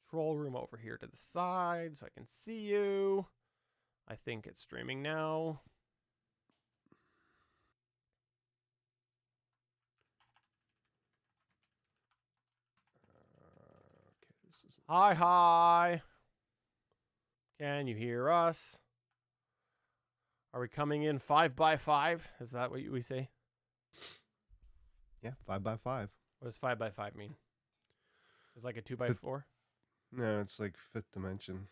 control room over here to the side so I can see you. I think it's streaming now. Okay, this is Hi. Can you hear us? Are we coming in 5 by 5? Is that what we say? yeah, 5 by 5. What does 5 by 5 mean? It's like a 2 by Fifth- 4? No, it's like fifth dimension.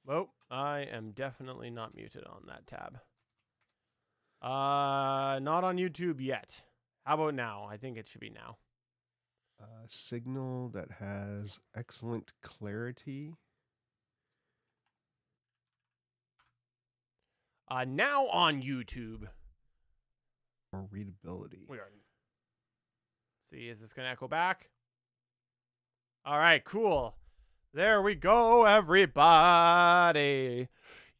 Well, I am definitely not muted on that tab. Not on YouTube yet. How about now? I think it should be now. Signal that has excellent clarity. Now on YouTube. Or readability. We are. See, is this going to echo back? All right, cool. There we go, everybody.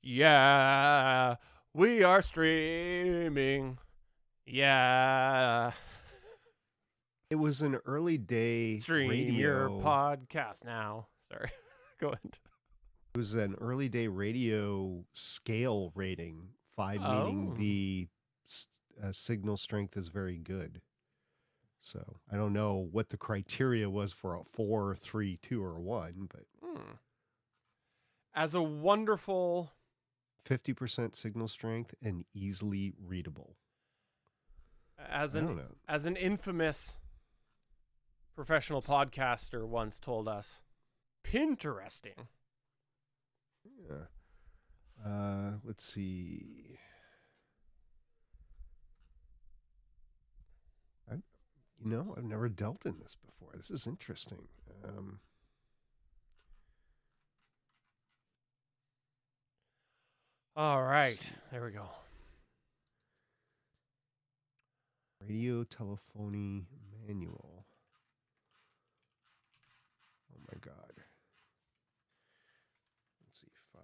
Yeah, we are streaming. Yeah. It was an early day Stream radio. your podcast now. Sorry. Go ahead. It was an early day radio scale rating. 5 meaning the signal strength is very good. So I don't know what the criteria was for a 4, 3, 2, or 1, but As a wonderful 50% signal strength and easily readable. as I don't an know. as an infamous professional podcaster once told us, Pinteresting. Yeah. Let's see. I've never dealt in this before. This is interesting. All right, there we go. Radio telephony manual. Oh my God. Let's see. 5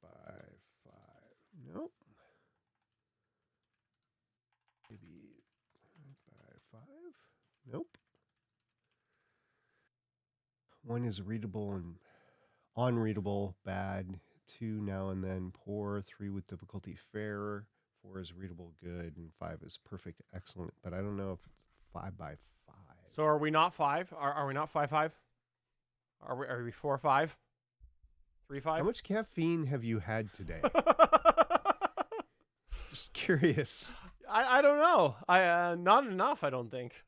by 5. Nope. Maybe 5 by 5. Nope. 1 is readable and unreadable, bad. 2 now and then, poor. 3 with difficulty, fair. 4 is readable, good, and 5 is perfect, excellent. But I don't know if it's 5 by 5. So are we not 5? Are we not 5-5? Are we 4-5? 3-5? How much caffeine have you had today? Just curious. I don't know. Not enough, I don't think.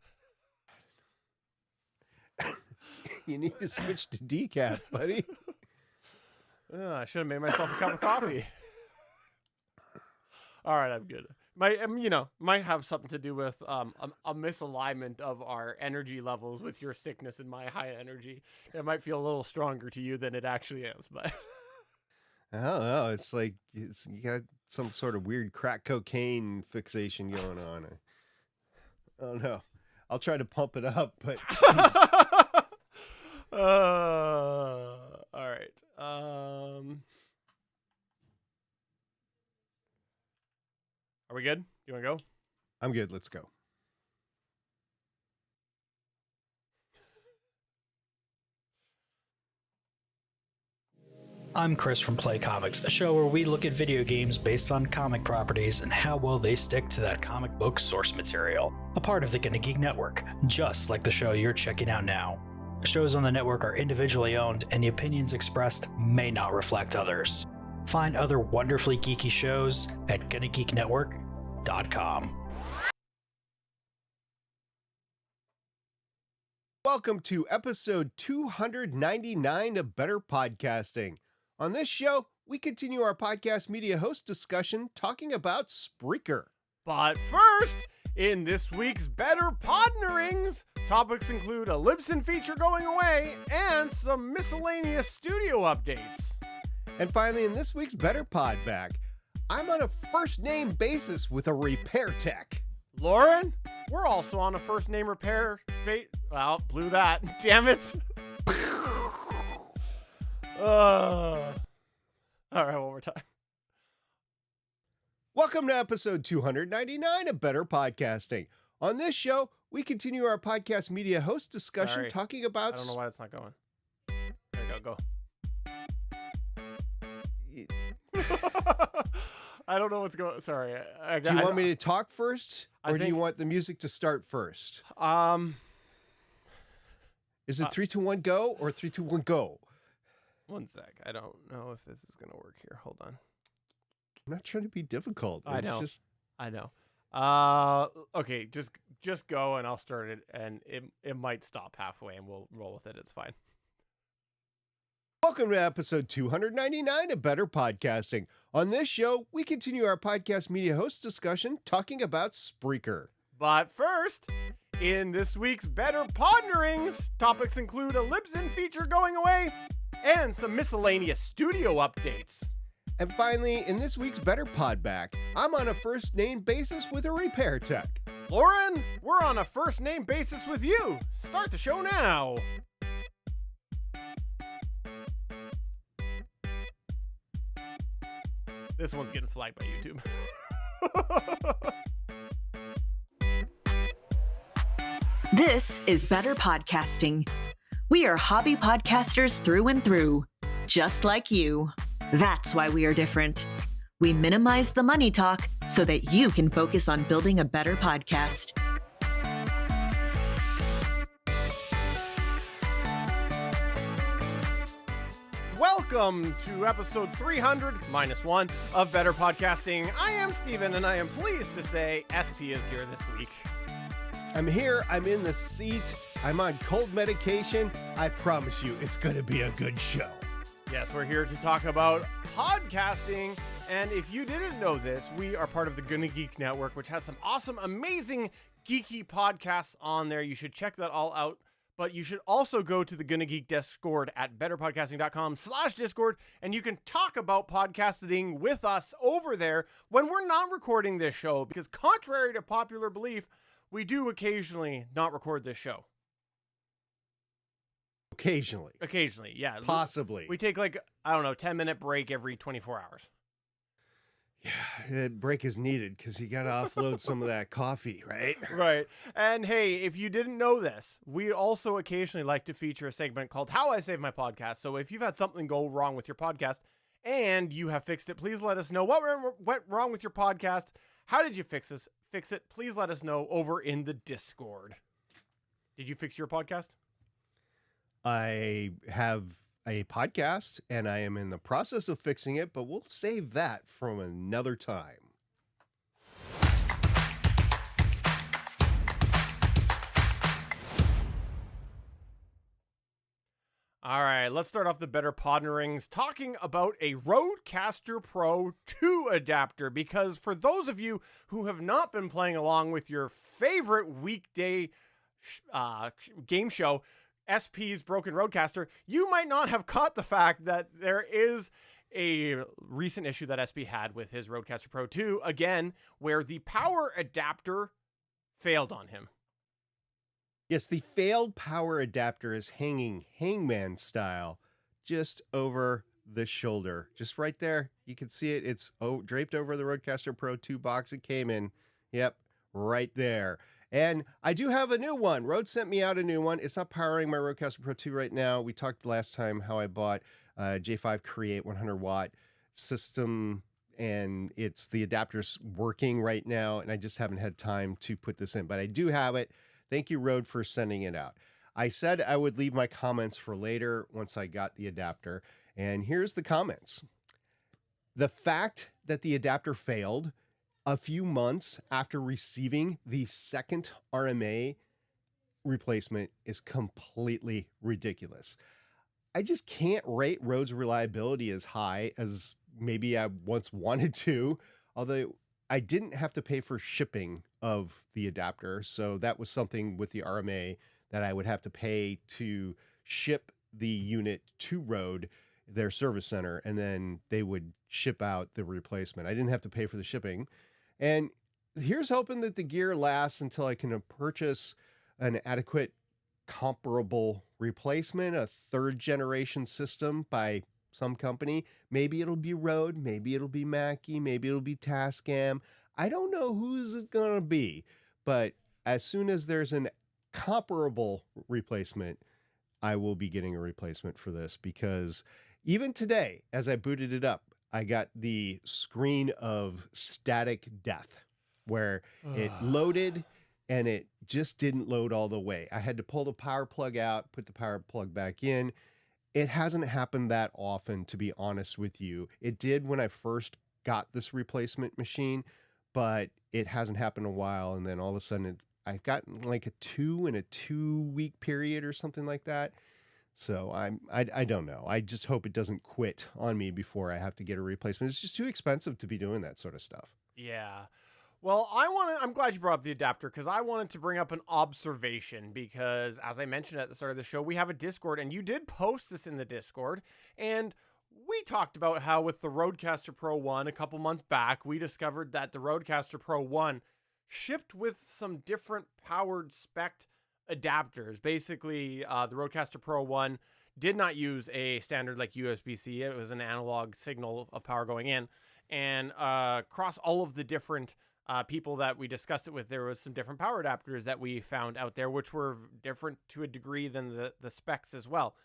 You need to switch to decaf, buddy. I should have made myself a cup of coffee. All right, I'm good. Might have something to do with a misalignment of our energy levels with your sickness and my high energy. It might feel a little stronger to you than it actually is, but I don't know. It's like you got some sort of weird crack cocaine fixation going on. I don't know. I'll try to pump it up, but all right. Are we good? You want to go? I'm good. Let's go. I'm Chris from Play Comics, a show where we look at video games based on comic properties and how well they stick to that comic book source material. A part of the Gonna Geek Network, just like the show you're checking out now. Shows on the network are individually owned, and the opinions expressed may not reflect others. Find other wonderfully geeky shows at GonnaGeekNetwork.com. Welcome to episode 299 of Better Podcasting. On this show, we continue our podcast media host discussion talking about Spreaker. But first, in this week's Better Podnerings, topics include a Libsyn feature going away and some miscellaneous studio updates. And finally, in this week's Better Pod Back, I'm on a first name basis with a repair tech. Lauren, we're also on a first name repair well, blew that. Damn it. All right, one more time. Welcome to episode 299 of Better Podcasting. On this show, we continue our podcast media host discussion Sorry. talking I about... don't know why it's not going. There you go. I don't know what's going. Sorry. Do you want me to talk first, I or do you think- want the music to start first? Is it 3, 2, 1, go, or 3, 2, 1, go? One sec. I don't know if this is gonna work here. Hold on. I'm not trying to be difficult. I It's know. just... I know. Okay. Just go, and I'll start it, and it might stop halfway, and we'll roll with it. It's fine. Welcome to episode 299 of Better Podcasting. On this show, we continue our podcast media host discussion talking about Spreaker. But first, in this week's Better Podnerings, topics include a Libsyn feature going away and some miscellaneous studio updates. And finally, in this week's Better Podback, I'm on a first name basis with a repair tech. Lauren, we're on a first name basis with you. Start the show now. This one's getting flagged by YouTube. This is Better Podcasting. We are hobby podcasters through and through, just like you. That's why we are different. We minimize the money talk so that you can focus on building a better podcast. Welcome to episode 300 minus 1 of Better Podcasting. I am Steven, and I am pleased to say SP is here this week. I'm here, I'm in the seat, I'm on cold medication. I promise you, it's going to be a good show. Yes, we're here to talk about podcasting. And if you didn't know this, we are part of the Gonna Geek Network, which has some awesome, amazing geeky podcasts on there. You should check that all out. But you should also go to the Gonna Geek Discord at betterpodcasting.com/Discord, and you can talk about podcasting with us over there when we're not recording this show, because contrary to popular belief, we do occasionally not record this show. Occasionally. Occasionally, yeah. Possibly. We take 10-minute break every 24 hours. Yeah, that break is needed because you got to offload some of that coffee, right? Right. And hey, if you didn't know this, we also occasionally like to feature a segment called How I Save My Podcast. So if you've had something go wrong with your podcast and you have fixed it, please let us know what went wrong with your podcast. How did you fix it? Please let us know over in the Discord. Did you fix your podcast? I have a podcast and I am in the process of fixing it, but we'll save that from another time. All right, let's start off the Better Podnerings talking about a Rodecaster Pro 2 adapter, because for those of you who have not been playing along with your favorite weekday game show, SP's Broken Rodecaster, you might not have caught the fact that there is a recent issue that SP had with his Rodecaster Pro 2, again, where the power adapter failed on him. Yes, the failed power adapter is hanging hangman style just over the shoulder. Just right there. You can see it. It's draped over the Rodecaster Pro 2 box it came in. Yep, right there. And I do have a new one. Rode sent me out a new one. It's not powering my Rodecaster Pro 2 right now. We talked last time how I bought a J5 Create 100 watt system, and the adapter's working right now, and I just haven't had time to put this in, but I do have it. Thank you, Rode, for sending it out. I said I would leave my comments for later once I got the adapter, and here's the comments. The fact that the adapter failed a few months after receiving the second RMA replacement is completely ridiculous. I just can't rate Rode's reliability as high as maybe I once wanted to, although I didn't have to pay for shipping of the adapter. So that was something with the RMA that I would have to pay to ship the unit to Rode, their service center, and then they would ship out the replacement. I didn't have to pay for the shipping. And here's hoping that the gear lasts until I can purchase an adequate comparable replacement, a third generation system by some company. Maybe it'll be Rode, maybe it'll be Mackie, maybe it'll be Tascam. I don't know who's it going to be, but as soon as there's an comparable replacement, I will be getting a replacement for this, because even today, as I booted it up, I got the screen of static death where it loaded and it just didn't load all the way. I had to pull the power plug out, put the power plug back in. It hasn't happened that often, to be honest with you. It did when I first got this replacement machine, but it hasn't happened in a while. And then all of a sudden, I've gotten like a 2-week period or something like that. So I don't know. I just hope it doesn't quit on me before I have to get a replacement. It's just too expensive to be doing that sort of stuff. Yeah. Well, I'm glad you brought up the adapter, because I wanted to bring up an observation, because as I mentioned at the start of the show, we have a Discord, and you did post this in the Discord, and we talked about how with the Rodecaster Pro 1 a couple months back, we discovered that the Rodecaster Pro 1 shipped with some different powered spec adapters. Basically, the Rodecaster Pro 1 did not use a standard like USB-C. It was an analog signal of power going in, and across all of the different people that we discussed it with, there was some different power adapters that we found out there, which were different to a degree than the specs as well.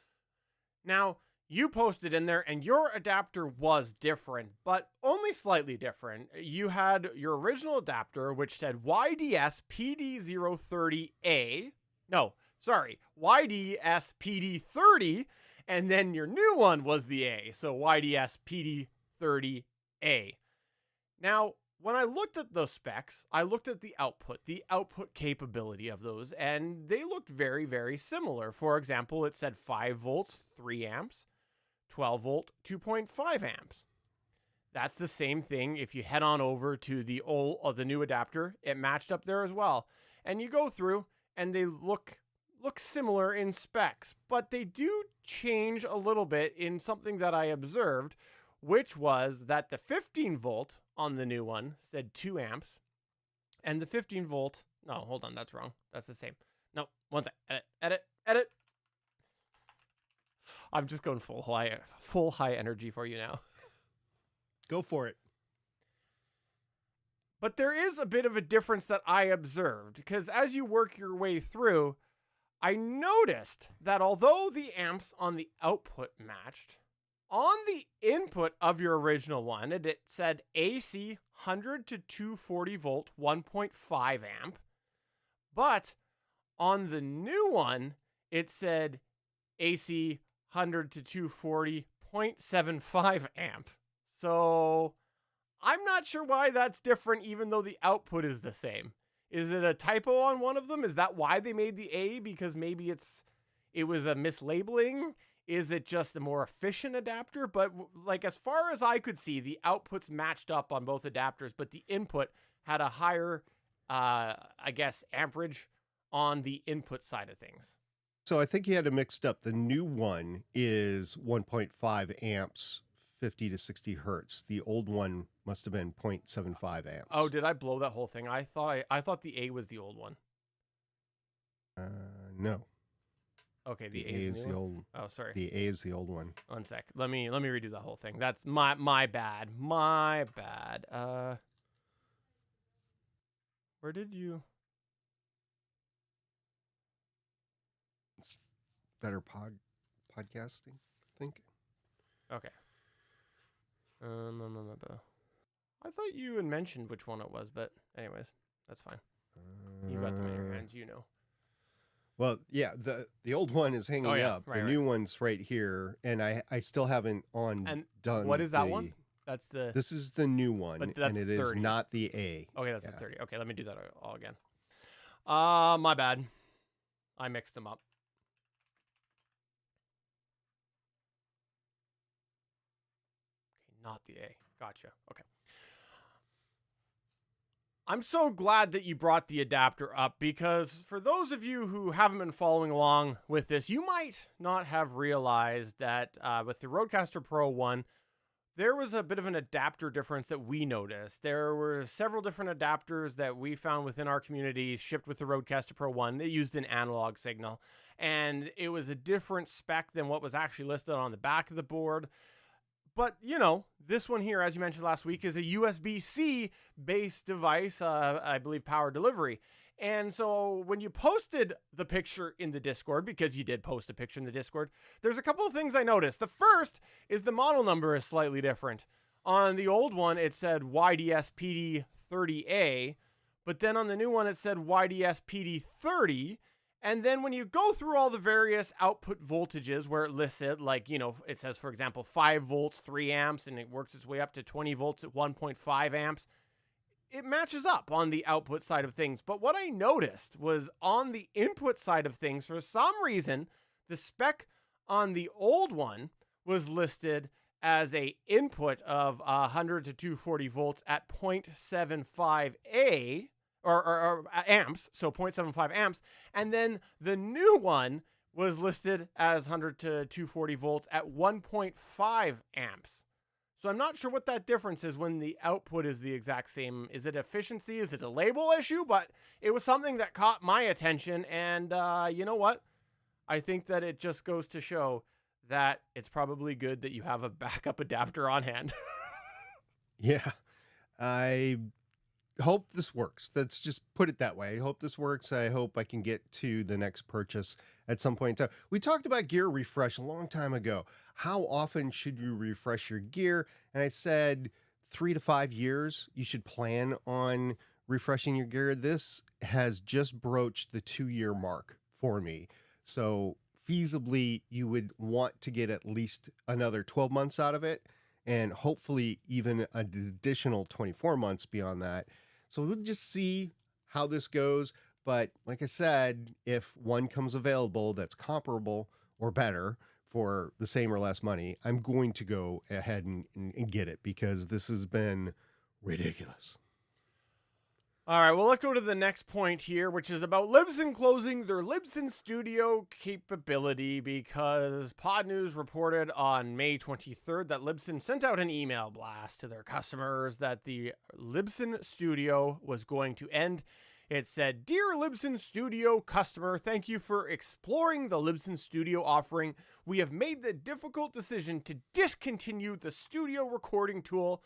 Now, you posted in there, and your adapter was different, but only slightly different. You had your original adapter, which said YDS PD030A. No, sorry, YDS PD30, and then your new one was the A, so YDS PD30A. Now, when I looked at those specs, I looked at the output capability of those, and they looked very, very similar. For example, it said 5 volts, 3 amps, 12 volt, 2.5 amps. That's the same thing. If you head on over to the new adapter, it matched up there as well. And you go through, and they look similar in specs, but they do change a little bit in something that I observed, which was that the 15 volt on the new one said 2 amps, and the 15 volt, no, hold on, that's wrong. That's the same. No, one sec, edit. I'm just going full high energy for you now. Go for it. But there is a bit of a difference that I observed, because as you work your way through, I noticed that although the amps on the output matched, on the input of your original one, it said AC 100 to 240 volt 1.5 amp, but on the new one, it said AC 100 to 240 0.75 amp. So I'm not sure why that's different, even though the output is the same. Is it a typo on one of them? Is that why they made the A? Because maybe it was a mislabeling? Is it just a more efficient adapter? But like, as far as I could see, the outputs matched up on both adapters, but the input had a higher, I guess, amperage on the input side of things. So I think you had it mixed up. The new one is 1.5 amps, 50 to 60 hertz. The old one must have been 0.75 amps. Oh, did I blow that whole thing? I thought the A was the old one. No. Okay, the A is the old. Oh, sorry. The A is the old one. One sec. Let me redo that whole thing. That's my bad. My bad. Where did you? It's better podcasting, I think. Okay. I thought you had mentioned which one it was, but anyways, that's fine. You got them in your hands, you know. Well, yeah, the old one is hanging up. Right, the new one's right here, and I still haven't done. What is that one? That's the. This is the new one, But that's and it 30. is not the A. Okay, that's the 30. Okay, let me do that all again. My bad. I mixed them up. Okay, not the A. Gotcha. Okay. I'm so glad that you brought the adapter up, because for those of you who haven't been following along with this, you might not have realized that with the Rodecaster Pro 1, there was a bit of an adapter difference that we noticed. There were several different adapters that we found within our community shipped with the Rodecaster Pro 1. They used an analog signal, and it was a different spec than what was actually listed on the back of the board. But, you know, this one here, as you mentioned last week, is a USB-C based device, I believe power delivery. And so when you posted the picture in the Discord, because you did post a picture in the Discord, there's a couple of things I noticed. The first is the model number is slightly different. On the old one, it said YDS PD30A, but then on the new one, it said YDS PD30. And then when you go through all the various output voltages where it lists it, like, you know, it says, for example, 5 volts, 3 amps, and it works its way up to 20 volts at 1.5 amps. It matches up on the output side of things. But what I noticed was on the input side of things, for some reason, the spec on the old one was listed as a input of 100 to 240 volts at 0.75 A or amps, so 0.75 amps. And then the new one was listed as 100 to 240 volts at 1.5 amps. So I'm not sure what that difference is when the output is the exact same. Is it efficiency? Is it a label issue? But it was something that caught my attention. And you know what? I think that it just goes to show that it's probably good that you have a backup adapter on hand. Yeah. I hope this works. Let's just put it that way. I hope this works. I hope I can get to the next purchase at some point in time. We talked about gear refresh a long time ago. How often should you refresh your gear? And I said 3 to 5 years, you should plan on refreshing your gear. This has just broached the 2-year mark for me. So feasibly, you would want to get at least another 12 months out of it, and hopefully even an additional 24 months beyond that. So we'll just see how this goes. But like I said, if one comes available that's comparable or better for the same or less money, I'm going to go ahead and get it, because this has been ridiculous. All right, well, let's go to the next point here, which is about Libsyn closing their Libsyn Studio capability, because Pod News reported on May 23rd that Libsyn sent out an email blast to their customers that the Libsyn Studio was going to end. It said, "Dear Libsyn Studio customer, thank you for exploring the Libsyn Studio offering. We have made the difficult decision to discontinue the studio recording tool.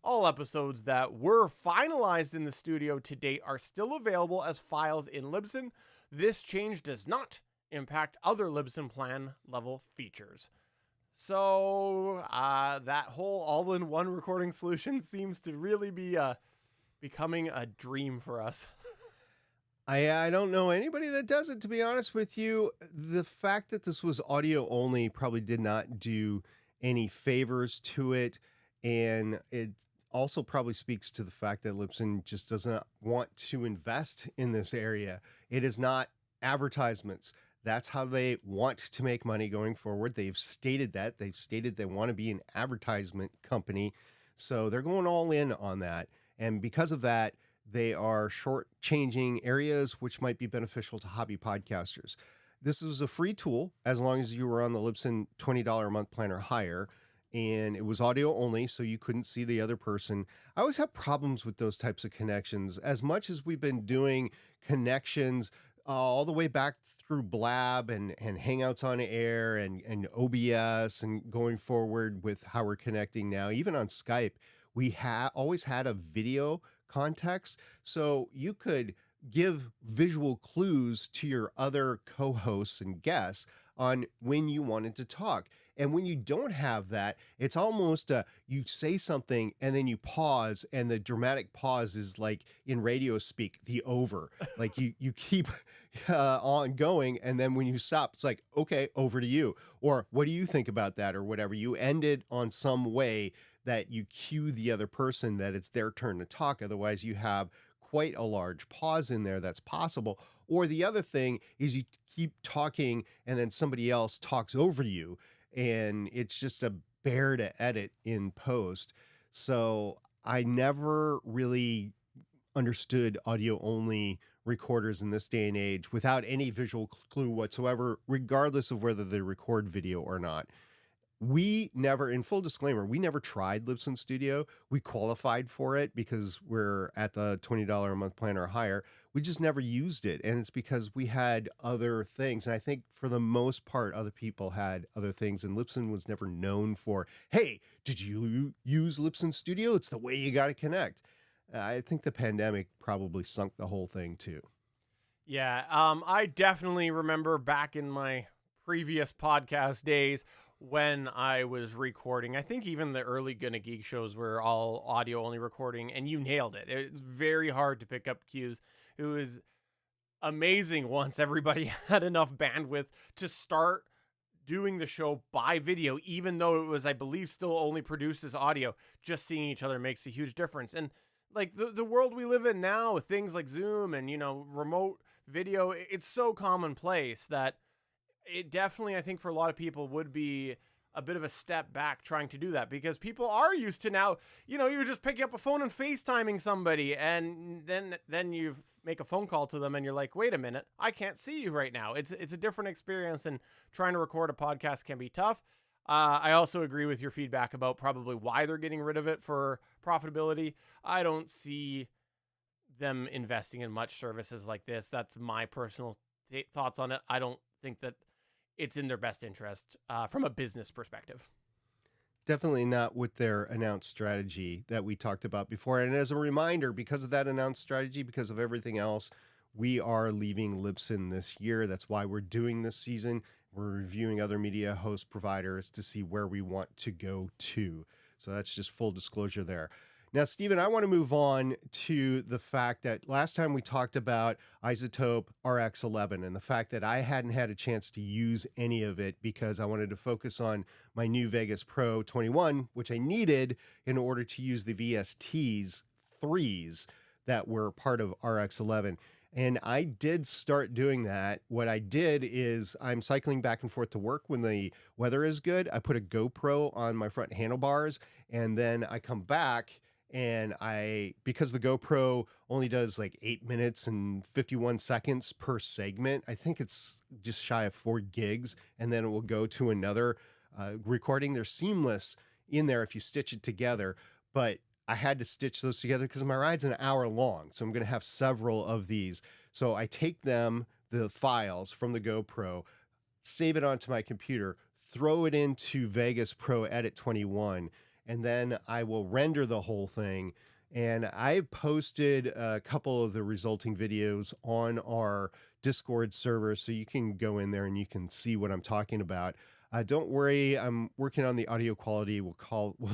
All episodes that were finalized in the studio to date are still available as files in Libsyn. This change does not impact other Libsyn plan level features." So that whole all-in-one recording solution seems to really be becoming a dream for us. I don't know anybody that does it, to be honest with you. The fact that this was audio only probably did not do any favors to it. And it also probably speaks to the fact that Libsyn just doesn't want to invest in this area. It is not advertisements. That's how they want to make money going forward. They've stated that. They've stated they want to be an advertisement company. So they're going all in on that. And because of that, they are short-changing areas which might be beneficial to hobby podcasters. This is a free tool as long as you were on the Libsyn $20 a month plan or higher, and it was audio only, so you couldn't see the other person. I always have problems with those types of connections. As much as we've been doing connections all the way back through Blab and Hangouts on Air and OBS, and going forward with how we're connecting now, even on Skype, we always had a video context, so you could give visual clues to your other co-hosts and guests on when you wanted to talk. And when you don't have that, it's almost you say something and then you pause, and the dramatic pause is like in radio speak, the over. Like you keep on going, and then when you stop, it's like, okay, over to you. Or what do you think about that, or whatever. You end it on some way that you cue the other person that it's their turn to talk. Otherwise, you have quite a large pause in there that's possible. Or the other thing is you keep talking and then somebody else talks over you, and it's just a bear to edit in post. So I never really understood audio only recorders in this day and age without any visual clue whatsoever, regardless of whether they record video or not. We never, in full disclaimer, we never tried Libsyn Studio. We qualified for it because we're at the $20 a month plan or higher. We just never used it. And it's because we had other things. And I think for the most part, other people had other things. And Libsyn was never known for, hey, did you use Libsyn Studio? It's the way you got to connect. I think the pandemic probably sunk the whole thing too. Yeah, I definitely remember back in my previous podcast days when I was recording. I think even the early Gonna Geek shows were all audio only recording, and you nailed it. It's very hard to pick up cues. It was amazing once everybody had enough bandwidth to start doing the show by video, even though it was, I believe, still only produced as audio. Just seeing each other makes a huge difference. And like the world we live in now with things like Zoom and, remote video, it's so commonplace that it definitely, I think, for a lot of people would be a bit of a step back trying to do that, because people are used to now, you're just picking up a phone and FaceTiming somebody, and then you make a phone call to them and you're like, wait a minute, I can't see you right now. It's a different experience, and trying to record a podcast can be tough. I also agree with your feedback about probably why they're getting rid of it for profitability. I don't see them investing in much services like this. That's my personal thoughts on it. I don't think that it's in their best interest from a business perspective. Definitely not with their announced strategy that we talked about before. And as a reminder, because of that announced strategy, because of everything else, we are leaving Libsyn this year. That's why we're doing this season. We're reviewing other media host providers to see where we want to go to. So that's just full disclosure there. Now, Stephen, I want to move on to the fact that last time we talked about iZotope RX11 and the fact that I hadn't had a chance to use any of it because I wanted to focus on my new Vegas Pro 21, which I needed in order to use the VSTs 3s that were part of RX11. And I did start doing that. What I did is I'm cycling back and forth to work when the weather is good. I put a GoPro on my front handlebars, and then I come back and because the GoPro only does like 8 minutes and 51 seconds per segment, I think it's just shy of 4 gigs, and then it will go to another recording. They're seamless in there if you stitch it together, but I had to stitch those together because my ride's an hour long. So I'm going to have several of these. So I take the files from the GoPro, save it onto my computer, throw it into Vegas Pro Edit 21, and then I will render the whole thing. And I've posted a couple of the resulting videos on our Discord server, so you can go in there and you can see what I'm talking about. Don't worry, I'm working on the audio quality. We'll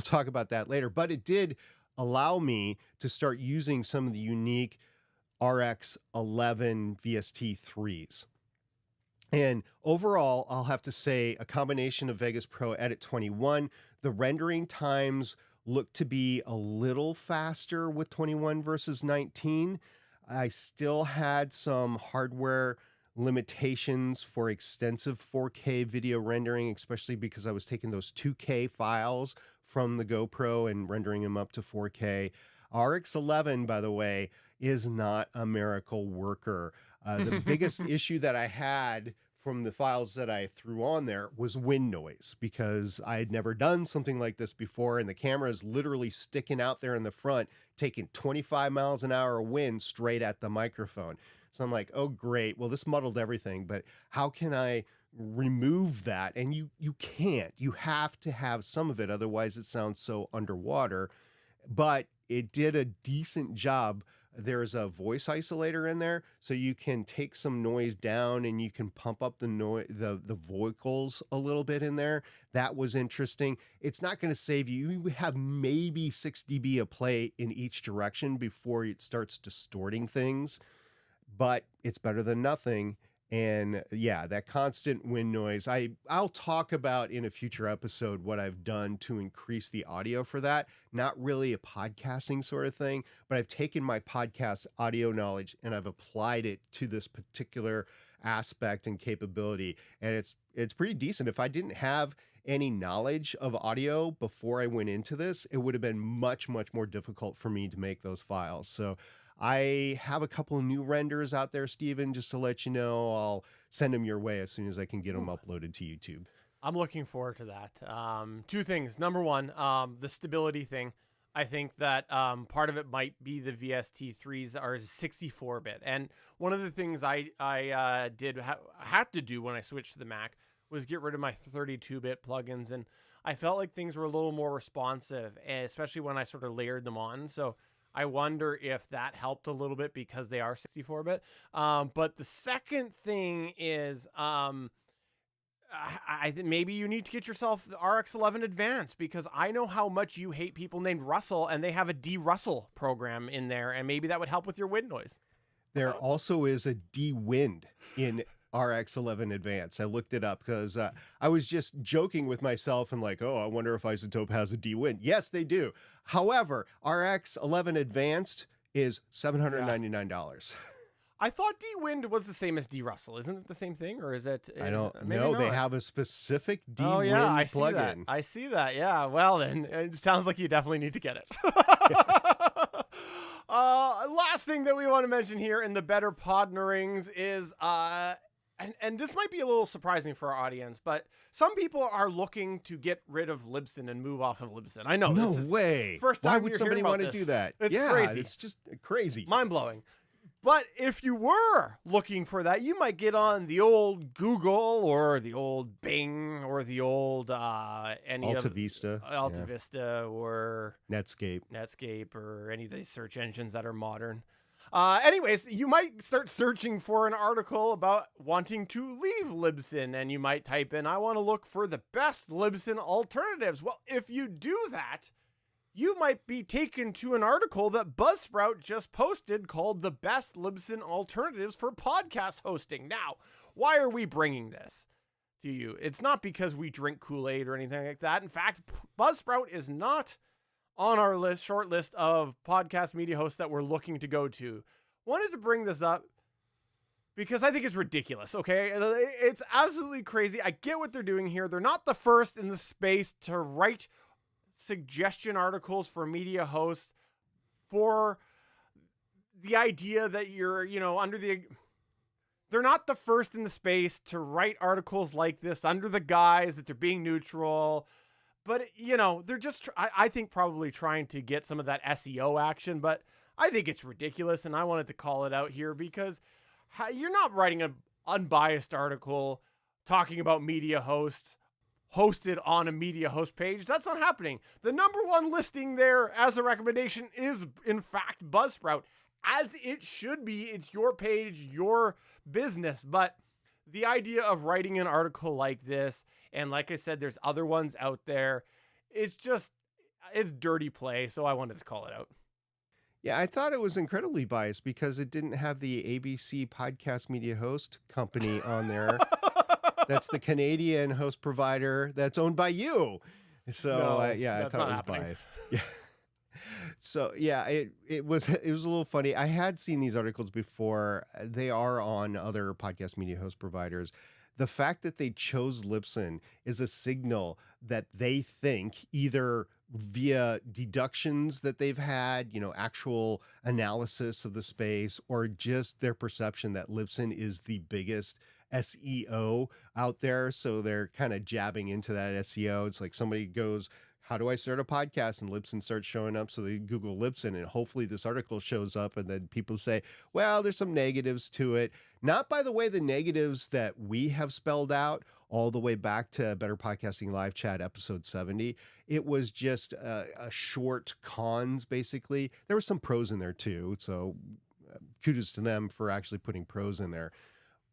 talk about that later. But it did allow me to start using some of the unique RX11 VST3s. And overall, I'll have to say a combination of Vegas Pro Edit 21, the rendering times look to be a little faster with 21 versus 19. I still had some hardware limitations for extensive 4K video rendering, especially because I was taking those 2K files from the GoPro and rendering them up to 4K. RX11, by the way, is not a miracle worker. The biggest issue that I had from the files that I threw on there was wind noise, because I had never done something like this before, and the camera is literally sticking out there in the front, taking 25 miles an hour of wind straight at the microphone. So I'm like, oh, great. Well, this muddled everything, but how can I remove that? And you can't. You have to have some of it, otherwise it sounds so underwater. But it did a decent job. There's a voice isolator in there, so you can take some noise down and you can pump up the noise, the vocals a little bit in there. That was interesting. It's not going to save you. You have maybe 6 dB of play in each direction before it starts distorting things, but it's better than nothing. And yeah, that constant wind noise, I'll talk about in a future episode what I've done to increase the audio for that. Not really a podcasting sort of thing, but I've taken my podcast audio knowledge and I've applied it to this particular aspect and capability. And it's pretty decent. If I didn't have any knowledge of audio before I went into this, it would have been much, much more difficult for me to make those files. So I have a couple of new renders out there, Stephen, just to let you know. I'll send them your way as soon as I can get them uploaded to YouTube. I'm looking forward to that. 2 things. Number one, the stability thing. I think that part of it might be the VST3s are 64-bit. And one of the things I had to do when I switched to the Mac was get rid of my 32-bit plugins. And I felt like things were a little more responsive, especially when I sort of layered them on. So I wonder if that helped a little bit because they are 64-bit. But the second thing is, I think maybe you need to get yourself the RX11 Advanced, because I know how much you hate people named Russell, and they have a D-Russell program in there, and maybe that would help with your wind noise. There also is a D-Wind in RX11 Advanced. I looked it up because I was just joking with myself and like, oh, I wonder if Isotope has a D-Wind. Yes, they do. However, RX11 Advanced is $799. I thought D-Wind was the same as D-Russell. Isn't it the same thing, or is it? I don't know. They have a specific D-Wind Oh yeah, I see that. plugin. I see that. Yeah. Well, then it sounds like you definitely need to get it. Last thing that we want to mention here in the better Podnerings is, and this might be a little surprising for our audience, but some people are looking to get rid of Libsyn and move off of Libsyn. I know. No this is way. First time Why would you're somebody hearing about want to this. do that? It's yeah, crazy. It's just crazy. Mind-blowing. But if you were looking for that, you might get on the old Google or the old Bing or the old Alta Vista, Alta Vista or Netscape or any of these search engines that are modern. Anyways, you might start searching for an article about wanting to leave Libsyn, and you might type in, I want to look for the best Libsyn alternatives. Well, if you do that, you might be taken to an article that Buzzsprout just posted called The Best Libsyn Alternatives for Podcast Hosting. Now, why are we bringing this to you? It's not because we drink Kool-Aid or anything like that. In fact, Buzzsprout is not on our short list of podcast media hosts that we're looking to go to. Wanted to bring this up because I think it's ridiculous, okay? It's absolutely crazy. I get what they're doing here. They're not the first in the space to write suggestion articles for media hosts for the idea that you're, they're not the first in the space to write articles like this under the guise that they're being neutral. But, they're just, I think, probably trying to get some of that SEO action. But I think it's ridiculous, and I wanted to call it out here because you're not writing an unbiased article talking about media hosts hosted on a media host page. That's not happening. The number one listing there as a recommendation is, in fact, Buzzsprout, as it should be. It's your page, your business. But the idea of writing an article like this, and like I said, there's other ones out there, it's dirty play. So I wanted to call it out. Yeah, I thought it was incredibly biased because it didn't have the ABC Podcast Media Host Company on there. That's the Canadian host provider that's owned by you. So I thought it was biased. Yeah. So yeah, it was a little funny. I had seen these articles before. They are on other podcast media host providers. The fact that they chose Libsyn is a signal that they think, either via deductions that they've had, actual analysis of the space, or just their perception that Libsyn is the biggest SEO out there. So they're kind of jabbing into that SEO. It's like somebody goes, how do I start a podcast? And Libsyn starts showing up. So they Google Libsyn, and hopefully this article shows up. And then people say, well, there's some negatives to it. Not, by the way, the negatives that we have spelled out all the way back to Better Podcasting Live Chat episode 70. It was just a short cons, basically. There were some pros in there too. So kudos to them for actually putting pros in there.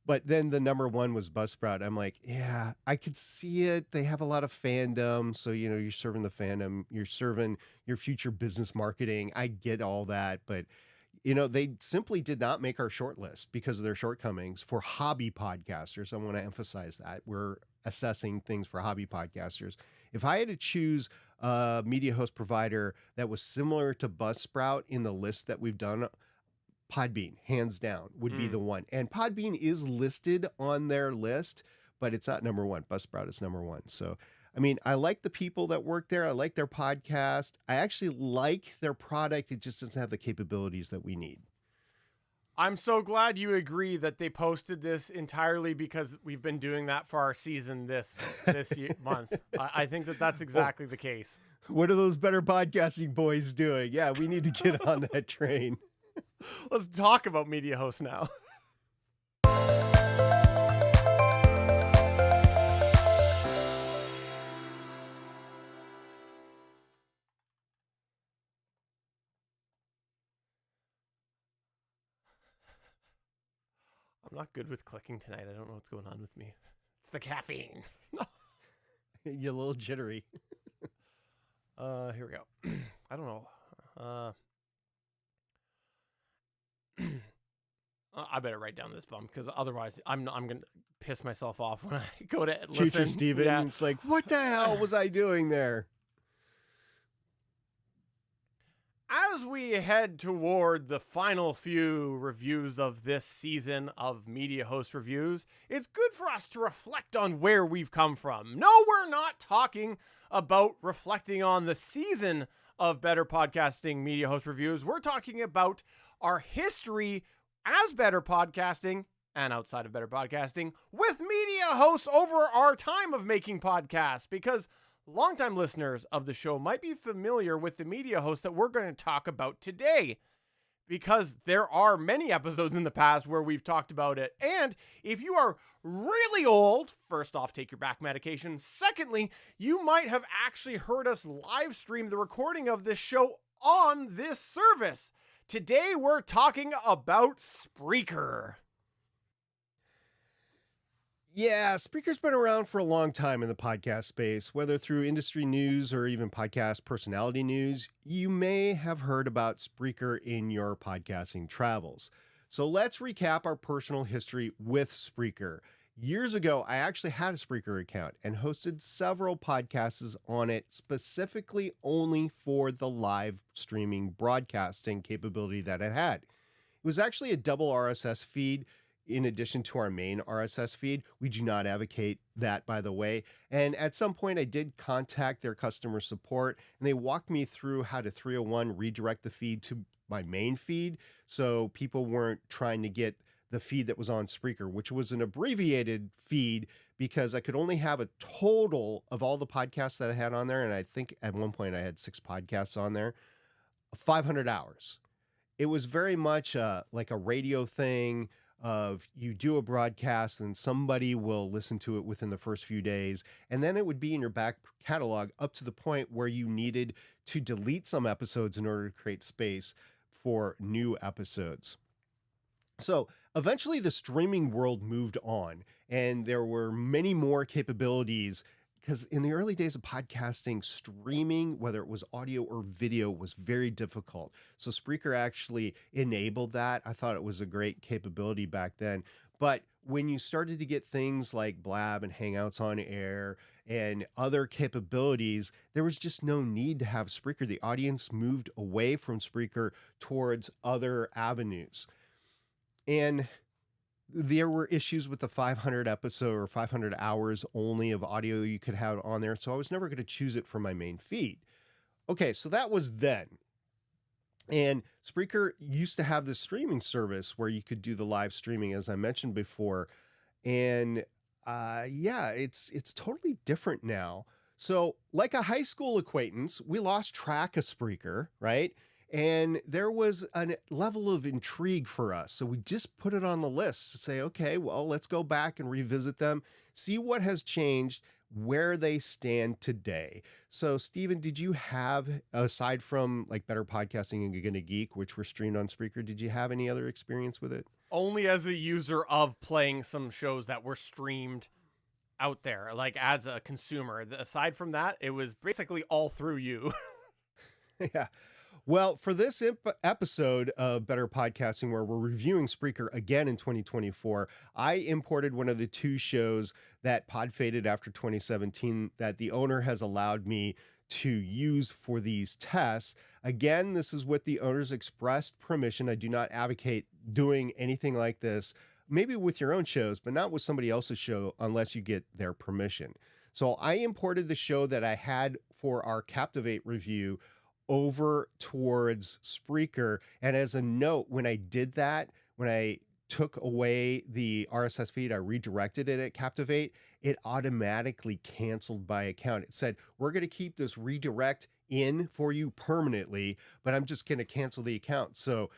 But then the number one was Buzzsprout. I'm like, yeah, I could see it. They have a lot of fandom. So, you're serving the fandom. You're serving your future business marketing. I get all that. But, they simply did not make our short list because of their shortcomings for hobby podcasters. I want to emphasize that. We're assessing things for hobby podcasters. If I had to choose a media host provider that was similar to Buzzsprout in the list that we've done, Podbean, hands down, would be the one. And Podbean is listed on their list, but it's not number one. Buzzsprout is number one. So, I like the people that work there. I like their podcast. I actually like their product. It just doesn't have the capabilities that we need. I'm so glad you agree that they posted this entirely because we've been doing that for our season this month. I think that's exactly the case. What are those Better Podcasting boys doing? Yeah, we need to get on that train. Let's talk about media hosts now. I'm not good with clicking tonight. I don't know what's going on with me. It's the caffeine. You're a little jittery. Here we go. I don't know. I better write down this bum because otherwise I'm gonna piss myself off when I go to listen. Future Steven, Yeah. it's like, what the hell was I doing there? As we head toward the final few reviews of this season of Media Host Reviews, it's good for us to reflect on where we've come from. No, we're not talking about reflecting on the season of Better Podcasting Media Host Reviews. We're talking about our history as Better Podcasting and outside of Better Podcasting with media hosts over our time of making podcasts, because longtime listeners of the show might be familiar with the media host that we're going to talk about today, because there are many episodes in the past where we've talked about it. And if you are really old, first off, take your back medication. Secondly, you might have actually heard us live stream the recording of this show on this service. Today, we're talking about Spreaker. Yeah, Spreaker's been around for a long time in the podcast space, whether through industry news or even podcast personality news. You may have heard about Spreaker in your podcasting travels. So let's recap our personal history with Spreaker. Years ago, I actually had a Spreaker account and hosted several podcasts on it, specifically only for the live streaming broadcasting capability that it had. It was actually a double RSS feed. In addition to our main RSS feed. We do not advocate that, by the way. And at some point I did contact their customer support, and they walked me through how to 301 redirect the feed to my main feed, so people weren't trying to get the feed that was on Spreaker, which was an abbreviated feed, because I could only have a total of all the podcasts that I had on there, and I think at one point I had 6 podcasts on there, 500 hours. It was very much like a radio thing, of you do a broadcast and somebody will listen to it within the first few days, and then it would be in your back catalog up to the point where you needed to delete some episodes in order to create space for new episodes. So eventually the streaming world moved on, and there were many more capabilities, because in the early days of podcasting, streaming, whether it was audio or video, was very difficult. So Spreaker actually enabled that. I thought it was a great capability back then. But when you started to get things like Blab and Hangouts on Air and other capabilities, there was just no need to have Spreaker. The audience moved away from Spreaker towards other avenues. And there were issues with the 500 episode or 500 hours only of audio you could have on there. So I was never going to choose it for my main feed. Okay, so that was then. And Spreaker used to have this streaming service where you could do the live streaming, as I mentioned before. And yeah, it's totally different now. So like a high school acquaintance, we lost track of Spreaker, right? And there was a level of intrigue for us. So we just put it on the list to say, okay, well, let's go back and revisit them, see what has changed, where they stand today. So, Steven, did you have, aside from like Better Podcasting and Gonna Geek, which were streamed on Spreaker, did you have any other experience with it? Only as a user of playing some shows that were streamed out there, like as a consumer. Aside from that, it was basically all through you. Yeah. Well, for this episode of Better Podcasting, where we're reviewing Spreaker again in 2024, I imported one of the 2 shows that pod faded after 2017 that the owner has allowed me to use for these tests. Again, this is with the owner's expressed permission. I do not advocate doing anything like this, maybe with your own shows, but not with somebody else's show unless you get their permission. So I imported the show that I had for our Captivate review over towards Spreaker. And as a note, when I did that, when I took away the RSS feed, I redirected it at Captivate, it automatically canceled my account. It said, we're going to keep this redirect in for you permanently, but I'm just going to cancel the account. So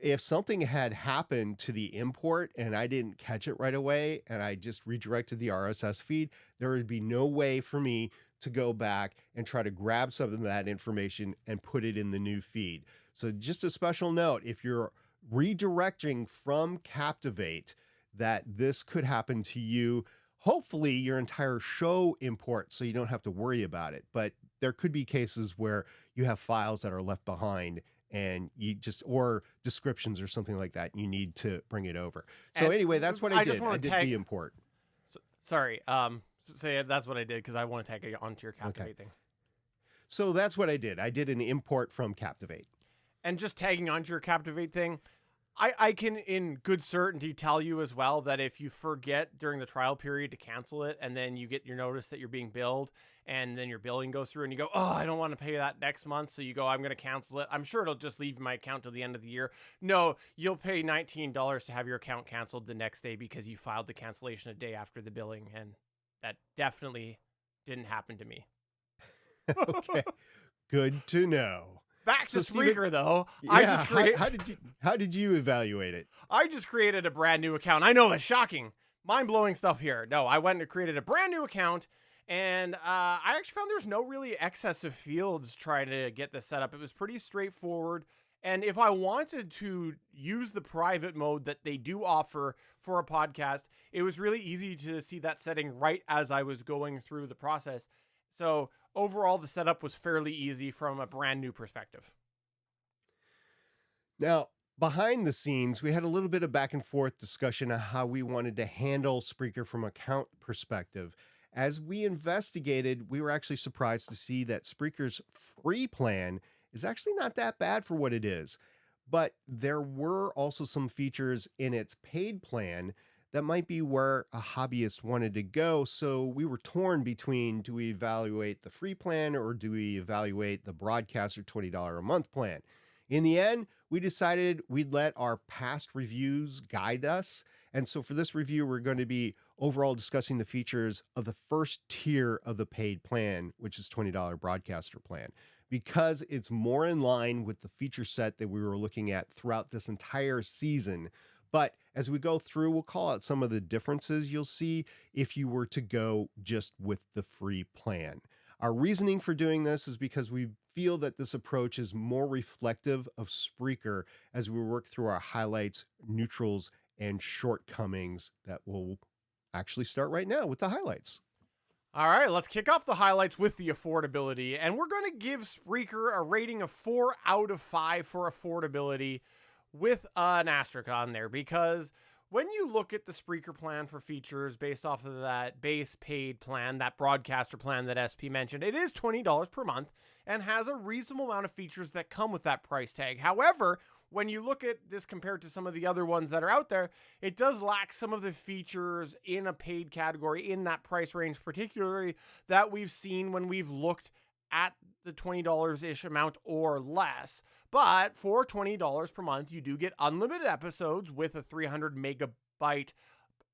if something had happened to the import and I didn't catch it right away and I just redirected the RSS feed, there would be no way for me to go back and try to grab some of that information and put it in the new feed. So just a special note, if you're redirecting from Captivate, that this could happen to you. Hopefully your entire show imports so you don't have to worry about it. But there could be cases where you have files that are left behind and you just, or descriptions or something like that, you need to bring it over. So And anyway, that's what I did. wanna I did tag- the import. Sorry. Say that's what I did because I want to tag it onto your Captivate thing. So that's what I did. I did an import from Captivate. And just tagging onto your Captivate thing, I can in good certainty tell you as well that if you forget during the trial period to cancel it and then you get your notice that you're being billed and then your billing goes through and you go, oh, I don't want to pay that next month. So you go, I'm going to cancel it. I'm sure it'll just leave my account till the end of the year. No, you'll pay $19 to have your account canceled the next day because you filed the cancellation a day after the billing. And that definitely didn't happen to me. Okay. Good to know. Back to So, Steven, Spreaker, though. Yeah, how did you evaluate it? I just created a brand new account. I know, it's shocking. Mind-blowing stuff here. No, I went and created a brand new account, and I actually found there's no really excessive fields trying to get this set up. It was pretty straightforward. And if I wanted to use the private mode that they do offer for a podcast, it was really easy to see that setting right as I was going through the process. So overall, the setup was fairly easy from a brand new perspective. Now, behind the scenes, we had a little bit of back and forth discussion on how we wanted to handle Spreaker from account perspective. As we investigated, we were actually surprised to see that Spreaker's free plan is actually not that bad for what it is. But there were also some features in its paid plan that might be where a hobbyist wanted to go. So we were torn between, do we evaluate the free plan or do we evaluate the broadcaster $20 a month plan? In the end, we decided we'd let our past reviews guide us. And so for this review, we're going to be overall discussing the features of the first tier of the paid plan, which is $20 broadcaster plan, because it's more in line with the feature set that we were looking at throughout this entire season. But as we go through, we'll call out some of the differences you'll see if you were to go just with the free plan. Our reasoning for doing this is because we feel that this approach is more reflective of Spreaker as we work through our highlights, neutrals, and shortcomings that will actually start right now with the highlights. All right, let's kick off the highlights with the affordability. And we're going to give Spreaker a rating of 4 out of 5 for affordability with an asterisk on there, because when you look at the Spreaker plan for features based off of that base paid plan, that broadcaster plan that SP mentioned, it is $20 per month and has a reasonable amount of features that come with that price tag. However, when you look at this compared to some of the other ones that are out there, it does lack some of the features in a paid category in that price range, particularly that we've seen when we've looked at the $20-ish amount or less. But for $20 per month, you do get unlimited episodes with a 300 megabyte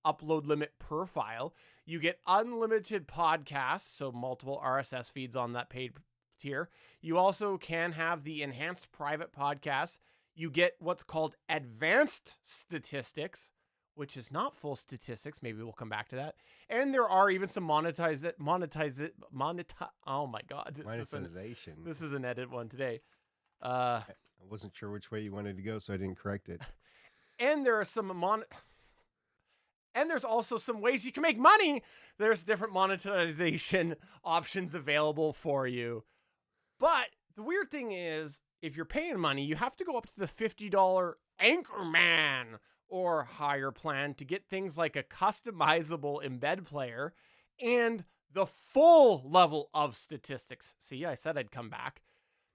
upload limit per file. You get unlimited podcasts, so multiple RSS feeds on that paid tier. You also can have the enhanced private podcasts. You get what's called advanced statistics, which is not full statistics. Maybe we'll come back to that. And there are even some oh my God. Monetization. This is an edit one today. I wasn't sure which way you wanted to go, so I didn't correct it. And there are some and there's also some ways you can make money. There's different monetization options available for you. But the weird thing is, if you're paying money, you have to go up to the $50 Anchorman or higher plan to get things like a customizable embed player and the full level of statistics. See, I said I'd come back.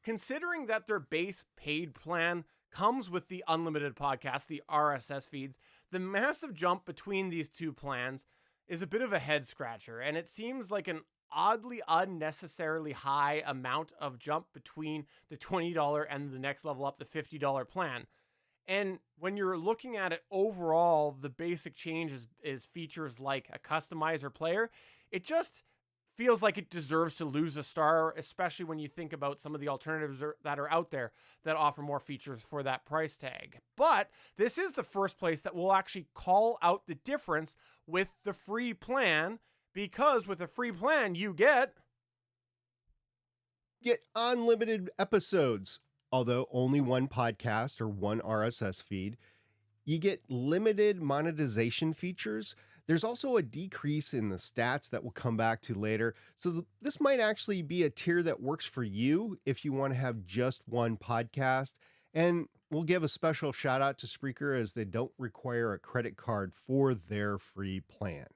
Considering that their base paid plan comes with the unlimited podcast, the RSS feeds, the massive jump between these two plans is a bit of a head scratcher, and it seems like an oddly unnecessarily high amount of jump between the $20 and the next level up, the $50 plan. And when you're looking at it overall, the basic change is features like a customizer player. It just feels like it deserves to lose a star, especially when you think about some of the alternatives that are out there that offer more features for that price tag. But this is the first place that will actually call out the difference with the free plan, because with a free plan, you get unlimited episodes, although only one podcast or one RSS feed. You get limited monetization features. There's also a decrease in the stats that we'll come back to later. So this might actually be a tier that works for you if you want to have just one podcast. And we'll give a special shout out to Spreaker as they don't require a credit card for their free plan.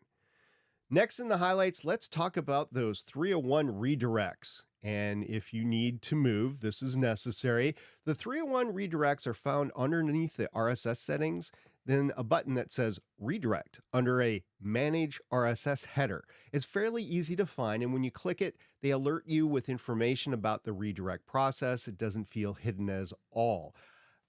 Next in the highlights, let's talk about those 301 redirects. And if you need to move, this is necessary. The 301 redirects are found underneath the RSS settings, then a button that says redirect under a manage RSS header. It's fairly easy to find, and when you click it, they alert you with information about the redirect process. It doesn't feel hidden as all.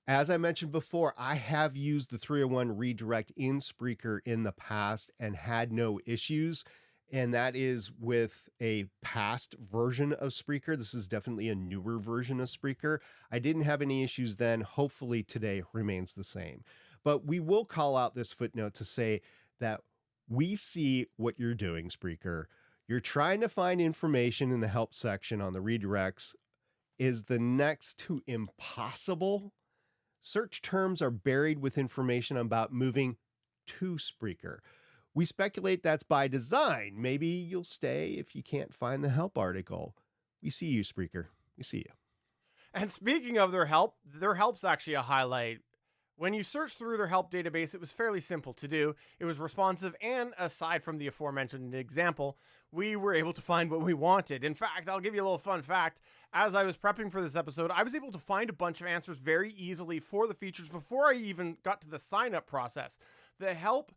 As I mentioned before, I have used the 301 redirect in Spreaker in the past and had no issues. And that is with a past version of Spreaker. This is definitely a newer version of Spreaker. I didn't have any issues then. Hopefully today remains the same. But we will call out this footnote to say that we see what you're doing, Spreaker. You're trying to find information in the help section on the redirects. Is the next to impossible? Search terms are buried with information about moving to Spreaker. We speculate that's by design. Maybe you'll stay if you can't find the help article. We see you, Spreaker. We see you. And speaking of their help's actually a highlight. When you search through their help database, it was fairly simple to do. It was responsive, and aside from the aforementioned example, we were able to find what we wanted. In fact, I'll give you a little fun fact. As I was prepping for this episode, I was able to find a bunch of answers very easily for the features before I even got to the sign-up process. The help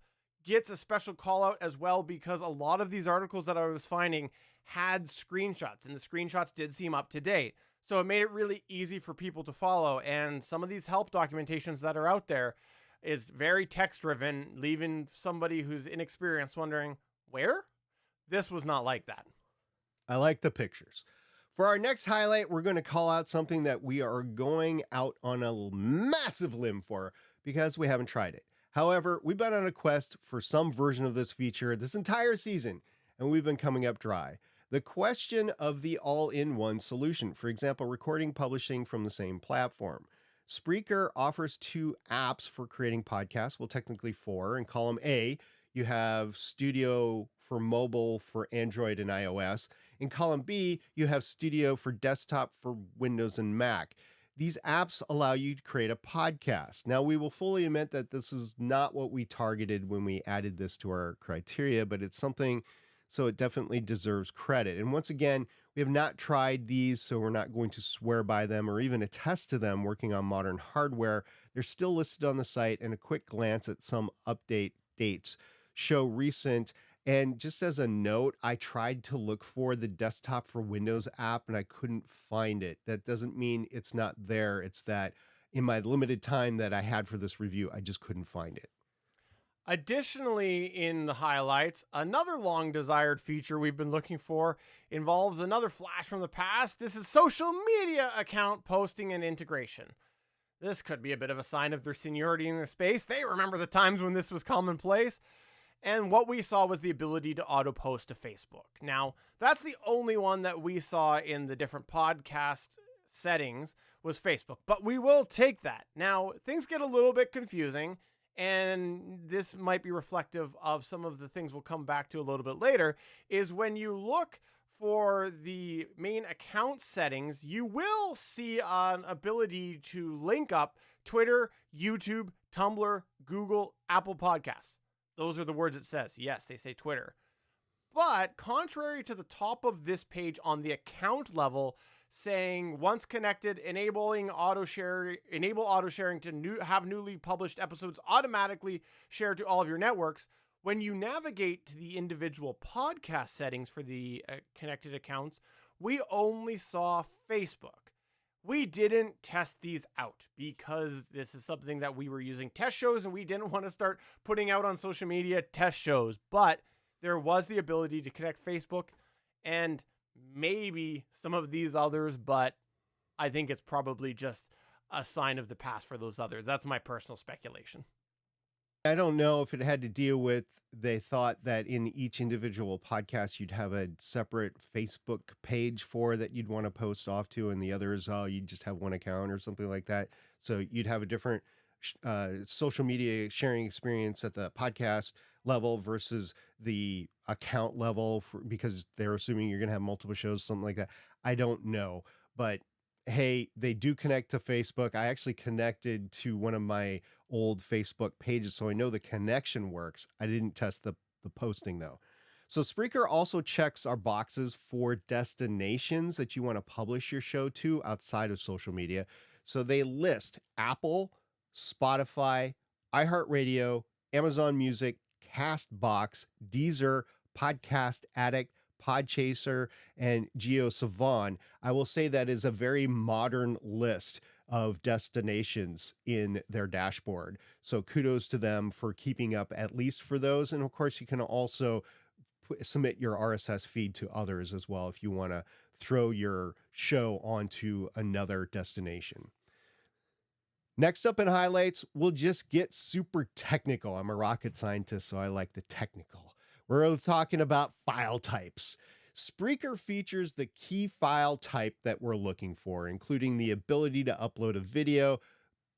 gets a special call out as well because a lot of these articles that I was finding had screenshots, and the screenshots did seem up to date. So it made it really easy for people to follow. And some of these help documentations that are out there is very text driven, leaving somebody who's inexperienced wondering, where? This was not like that. I like the pictures. For our next highlight, we're going to call out something that we are going out on a massive limb for because we haven't tried it. However, we've been on a quest for some version of this feature this entire season, and we've been coming up dry. The question of the all-in-one solution, for example, recording, publishing from the same platform. Spreaker offers 2 apps for creating podcasts, well, technically 4. In column A, you have Studio for mobile for Android and iOS. In column B, you have Studio for desktop for Windows and Mac. These apps allow you to create a podcast. Now, we will fully admit that this is not what we targeted when we added this to our criteria, but it's something, so it definitely deserves credit. And once again, we have not tried these, so we're not going to swear by them or even attest to them working on modern hardware. They're still listed on the site, and a quick glance at some update dates show recent. And just as a note, I tried to look for the desktop for Windows app and I couldn't find it. That doesn't mean it's not there. It's that in my limited time that I had for this review, I just couldn't find it. Additionally, in the highlights, another long desired feature we've been looking for involves another flash from the past. This is social media account posting and integration. This could be a bit of a sign of their seniority in the space. They remember the times when this was commonplace. And what we saw was the ability to auto post to Facebook. Now, that's the only one that we saw in the different podcast settings was Facebook, but we will take that. Now, things get a little bit confusing, and this might be reflective of some of the things we'll come back to a little bit later, is when you look for the main account settings, you will see an ability to link up Twitter, YouTube, Tumblr, Google, Apple Podcasts. Those are the words it says. Yes, they say Twitter. But contrary to the top of this page on the account level saying once connected, enable auto sharing to have newly published episodes automatically shared to all of your networks. When you navigate to the individual podcast settings for the connected accounts, we only saw Facebook. We didn't test these out because this is something that we were using test shows and we didn't want to start putting out on social media test shows, but there was the ability to connect Facebook and maybe some of these others, but I think it's probably just a sign of the past for those others. That's my personal speculation. I don't know if it had to deal with, they thought that in each individual podcast, you'd have a separate Facebook page for that you'd want to post off to, and the others, you'd just have one account or something like that. So you'd have a different social media sharing experience at the podcast level versus the account level because they're assuming you're going to have multiple shows, something like that. I don't know, but hey, they do connect to Facebook. I actually connected to one of my old Facebook pages, so I know the connection works. I didn't test the posting though. So Spreaker also checks our boxes for destinations that you want to publish your show to outside of social media. So they list Apple, Spotify, iHeartRadio, Amazon Music, Castbox, Deezer, Podcast Addict, Podchaser, and JioSaavn. I will say that is a very modern list of destinations in their dashboard. So kudos to them for keeping up at least for those. And of course, you can also submit your RSS feed to others as well if you want to throw your show onto another destination. Next up in highlights, we'll just get super technical. I'm a rocket scientist, so I like the technical. We're talking about file types. Spreaker features the key file type that we're looking for, including the ability to upload a video,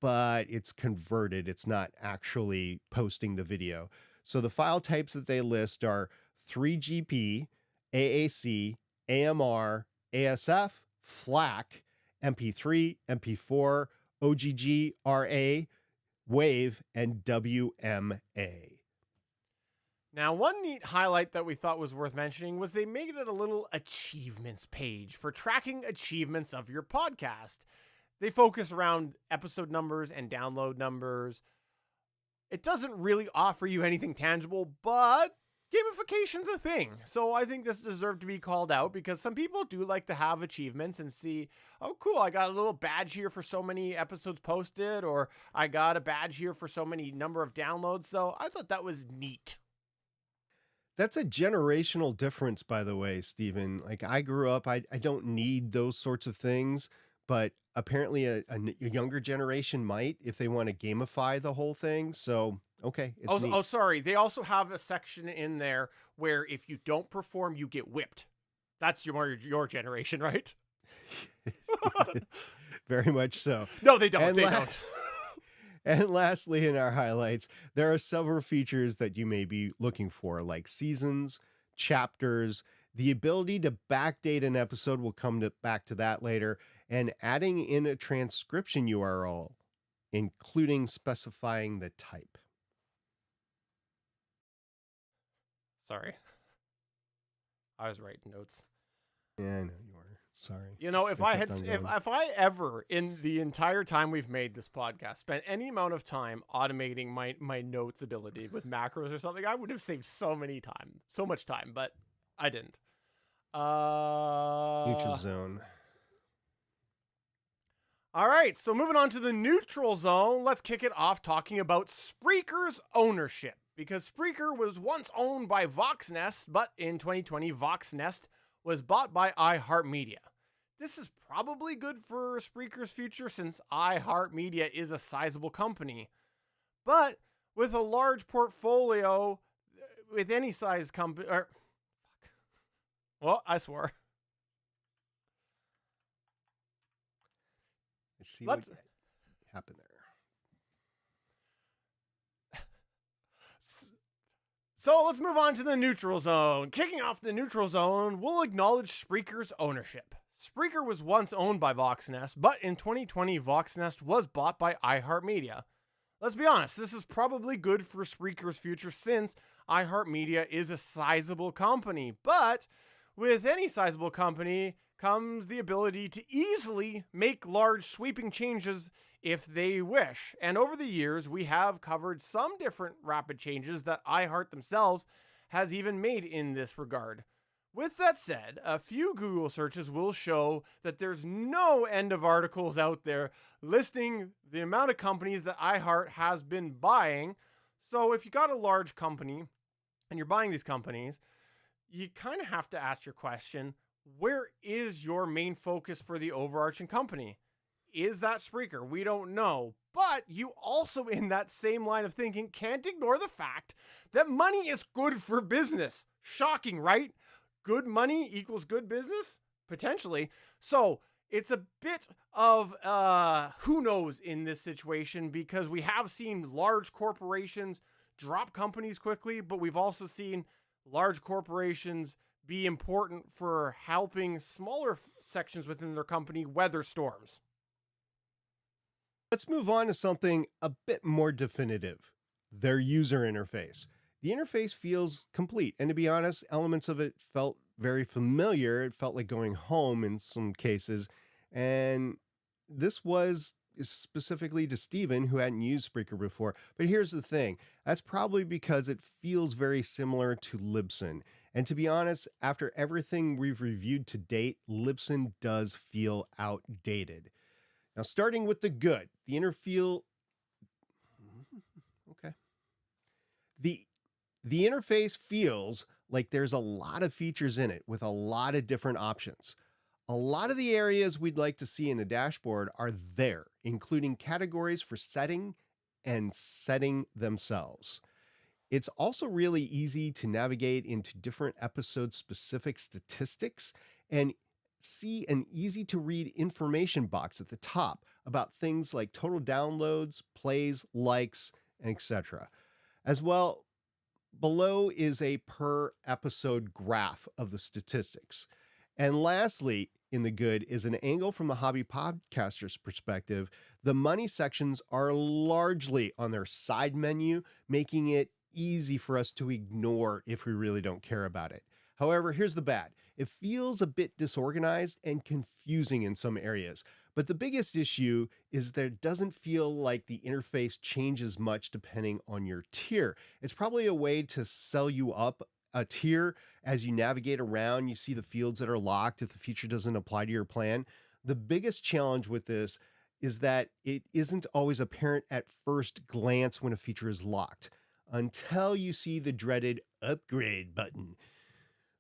but it's converted. It's not actually posting the video. So the file types that they list are 3GP, AAC, AMR, ASF, FLAC, MP3, MP4, OGG, RA, WAV, and WMA. Now, one neat highlight that we thought was worth mentioning was they made it a little achievements page for tracking achievements of your podcast. They focus around episode numbers and download numbers. It doesn't really offer you anything tangible, but gamification's a thing. So I think this deserved to be called out because some people do like to have achievements and see, oh, cool, I got a little badge here for so many episodes posted, or I got a badge here for so many number of downloads. So I thought that was neat. That's a generational difference, by the way, Stephen. Like I grew up, I don't need those sorts of things, but apparently a younger generation might if they want to gamify the whole thing. So, okay. It's sorry. They also have a section in there where if you don't perform, you get whipped. That's your generation, right? Very much so. No, they don't. They don't. And lastly, in our highlights, there are several features that you may be looking for, like seasons, chapters, the ability to backdate an episode. We'll come back to that later. And adding in a transcription URL, including specifying the type. Sorry. I was writing notes. Yeah, I know you were. Sorry. You know, if I ever in the entire time we've made this podcast spent any amount of time automating my notes ability with macros or something, I would have saved so much time, but I didn't. Neutral zone. All right, so moving on to the neutral zone, let's kick it off talking about Spreaker's ownership. Because Spreaker was once owned by Voxnest, but in 2020, Voxnest was bought by iHeartMedia. This is probably good for Spreaker's future since iHeartMedia is a sizable company. But with a large portfolio, with any size company, well, I swore. Let's see what happened there. So let's move on to the neutral zone. Kicking off the neutral zone, we'll acknowledge Spreaker's ownership. Spreaker was once owned by Voxnest, but in 2020, Voxnest was bought by iHeartMedia. Let's be honest, this is probably good for Spreaker's future since iHeartMedia is a sizable company. But with any sizable company comes the ability to easily make large sweeping changes if they wish. And over the years, we have covered some different rapid changes that iHeart themselves has even made in this regard. With that said, a few Google searches will show that there's no end of articles out there listing the amount of companies that iHeart has been buying. So if you got a large company and you're buying these companies, you kind of have to ask your question, where is your main focus for the overarching company? Is that Spreaker? We don't know. But you also, in that same line of thinking, can't ignore the fact that money is good for business. Shocking, right? Good money equals good business? Potentially. So It's a bit of who knows in this situation, because we have seen large corporations drop companies quickly, but we've also seen large corporations be important for helping smaller sections within their company weather storms. Let's move on to something a bit more definitive, their user interface. The interface feels complete, and to be honest, elements of it felt very familiar. It felt like going home in some cases, and this was specifically to Steven, who hadn't used Spreaker before. But here's the thing, that's probably because it feels very similar to Libsyn. And to be honest, after everything we've reviewed to date, Libsyn does feel outdated. Now, starting with the good, the The interface feels like there's a lot of features in it with a lot of different options. A lot of the areas we'd like to see in a dashboard are there, including categories for setting and setting themselves. It's also really easy to navigate into different episode-specific statistics and see an easy-to-read information box at the top about things like total downloads, plays, likes, and etc. As well, below is a per episode graph of the statistics. And lastly, in the good is an angle from the hobby podcaster's perspective. The money sections are largely on their side menu, making it easy for us to ignore if we really don't care about it. However, here's the bad. It feels a bit disorganized and confusing in some areas. But the biggest issue is that it doesn't feel like the interface changes much depending on your tier. It's probably a way to sell you up a tier as you navigate around. You see the fields that are locked if the feature doesn't apply to your plan. The biggest challenge with this is that it isn't always apparent at first glance when a feature is locked until you see the dreaded upgrade button.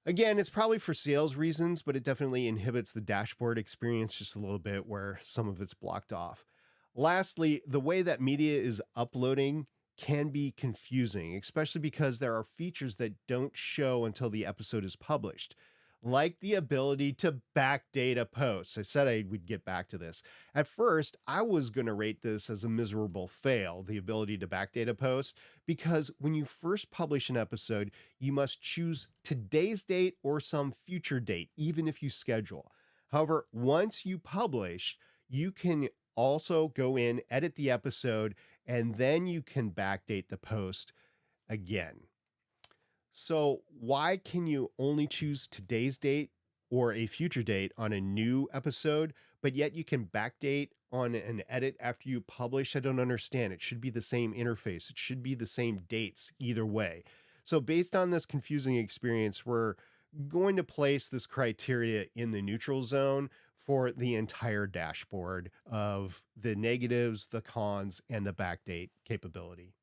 Again, it's probably for sales reasons, but it definitely inhibits the dashboard experience just a little bit where some of it's blocked off. Lastly, the way that media is uploading can be confusing, especially because there are features that don't show until the episode is published, like the ability to backdate a post. I said I would get back to this. At first, I was going to rate this as a miserable fail, the ability to backdate a post, because when you first publish an episode, you must choose today's date or some future date, even if you schedule. However, once you publish, you can also go in, edit the episode, and then you can backdate the post again. So why can you only choose today's date or a future date on a new episode, but yet you can backdate on an edit after you publish? I don't understand. It should be the same interface. It should be the same dates either way. So based on this confusing experience, we're going to place this criteria in the neutral zone for the entire dashboard of the negatives, the cons, and the backdate capability.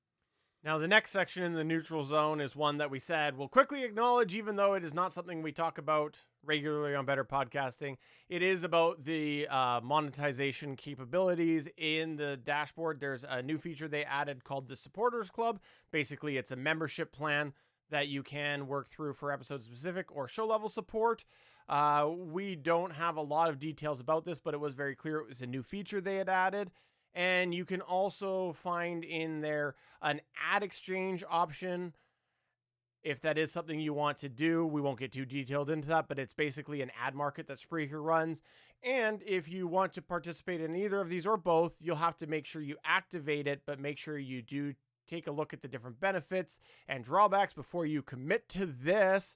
Now, the next section in the neutral zone is one that we said we'll quickly acknowledge, even though it is not something we talk about regularly on Better Podcasting. It is about the monetization capabilities in the dashboard. There's a new feature they added called the Supporters Club. Basically, it's a membership plan that you can work through for episode specific or show level support. We don't have a lot of details about this, but it was very clear it was a new feature they had added. And you can also find in there an ad exchange option if that is something you want to do. We won't get too detailed into that, but it's basically an ad market that Spreaker runs. And if you want to participate in either of these or both, you'll have to make sure you activate it, but make sure you do take a look at the different benefits and drawbacks before you commit to this.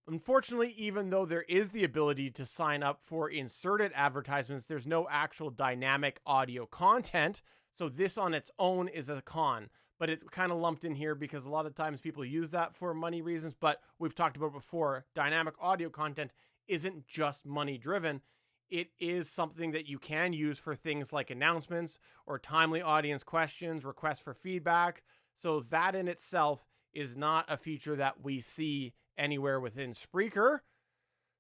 Unfortunately, even though there is the ability to sign up for inserted advertisements, there's no actual dynamic audio content. So this on its own is a con, but it's kind of lumped in here because a lot of times people use that for money reasons. But we've talked about before, dynamic audio content isn't just money driven. It is something that you can use for things like announcements or timely audience questions, requests for feedback. So that in itself is not a feature that we see anywhere within Spreaker.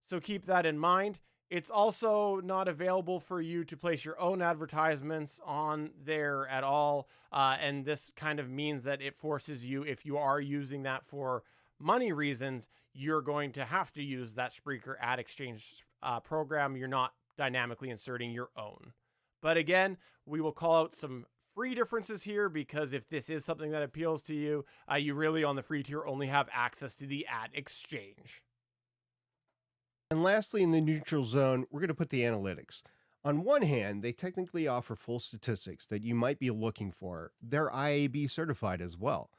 So keep that in mind. It's also not available for you to place your own advertisements on there at all. And this kind of means that it forces you, if you are using that for money reasons, you're going to have to use that Spreaker ad exchange program. You're not dynamically inserting your own. But again, we will call out some free differences here because if this is something that appeals to you, you really on the free tier only have access to the ad exchange. And lastly, in the neutral zone, we're going to put the analytics. On one hand, they technically offer full statistics that you might be looking for. They're IAB certified as well.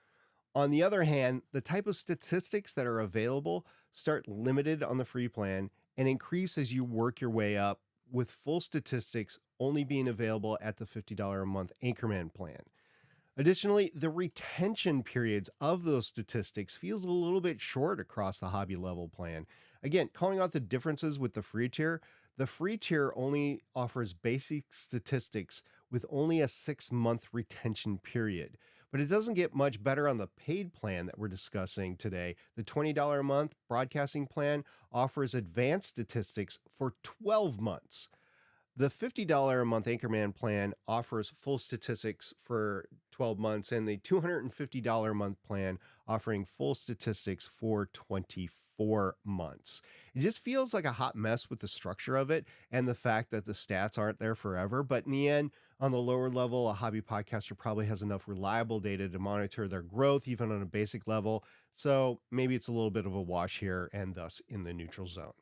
On the other hand, the type of statistics that are available start limited on the free plan and increase as you work your way up, with full statistics only being available at the $50 a month Anchorman plan. Additionally, the retention periods of those statistics feels a little bit short across the hobby level plan. Again, calling out the differences with the free tier, the free tier only offers basic statistics with only a 6-month retention period. But it doesn't get much better on the paid plan that we're discussing today. The $20 a month broadcasting plan offers advanced statistics for 12 months. The $50 a month Anchorman plan offers full statistics for 12 months, and the $250 a month plan offering full statistics for 24 months. It just feels like a hot mess with the structure of it and the fact that the stats aren't there forever. But in the end, on the lower level, a hobby podcaster probably has enough reliable data to monitor their growth, even on a basic level. So maybe it's a little bit of a wash here and thus in the neutral zone.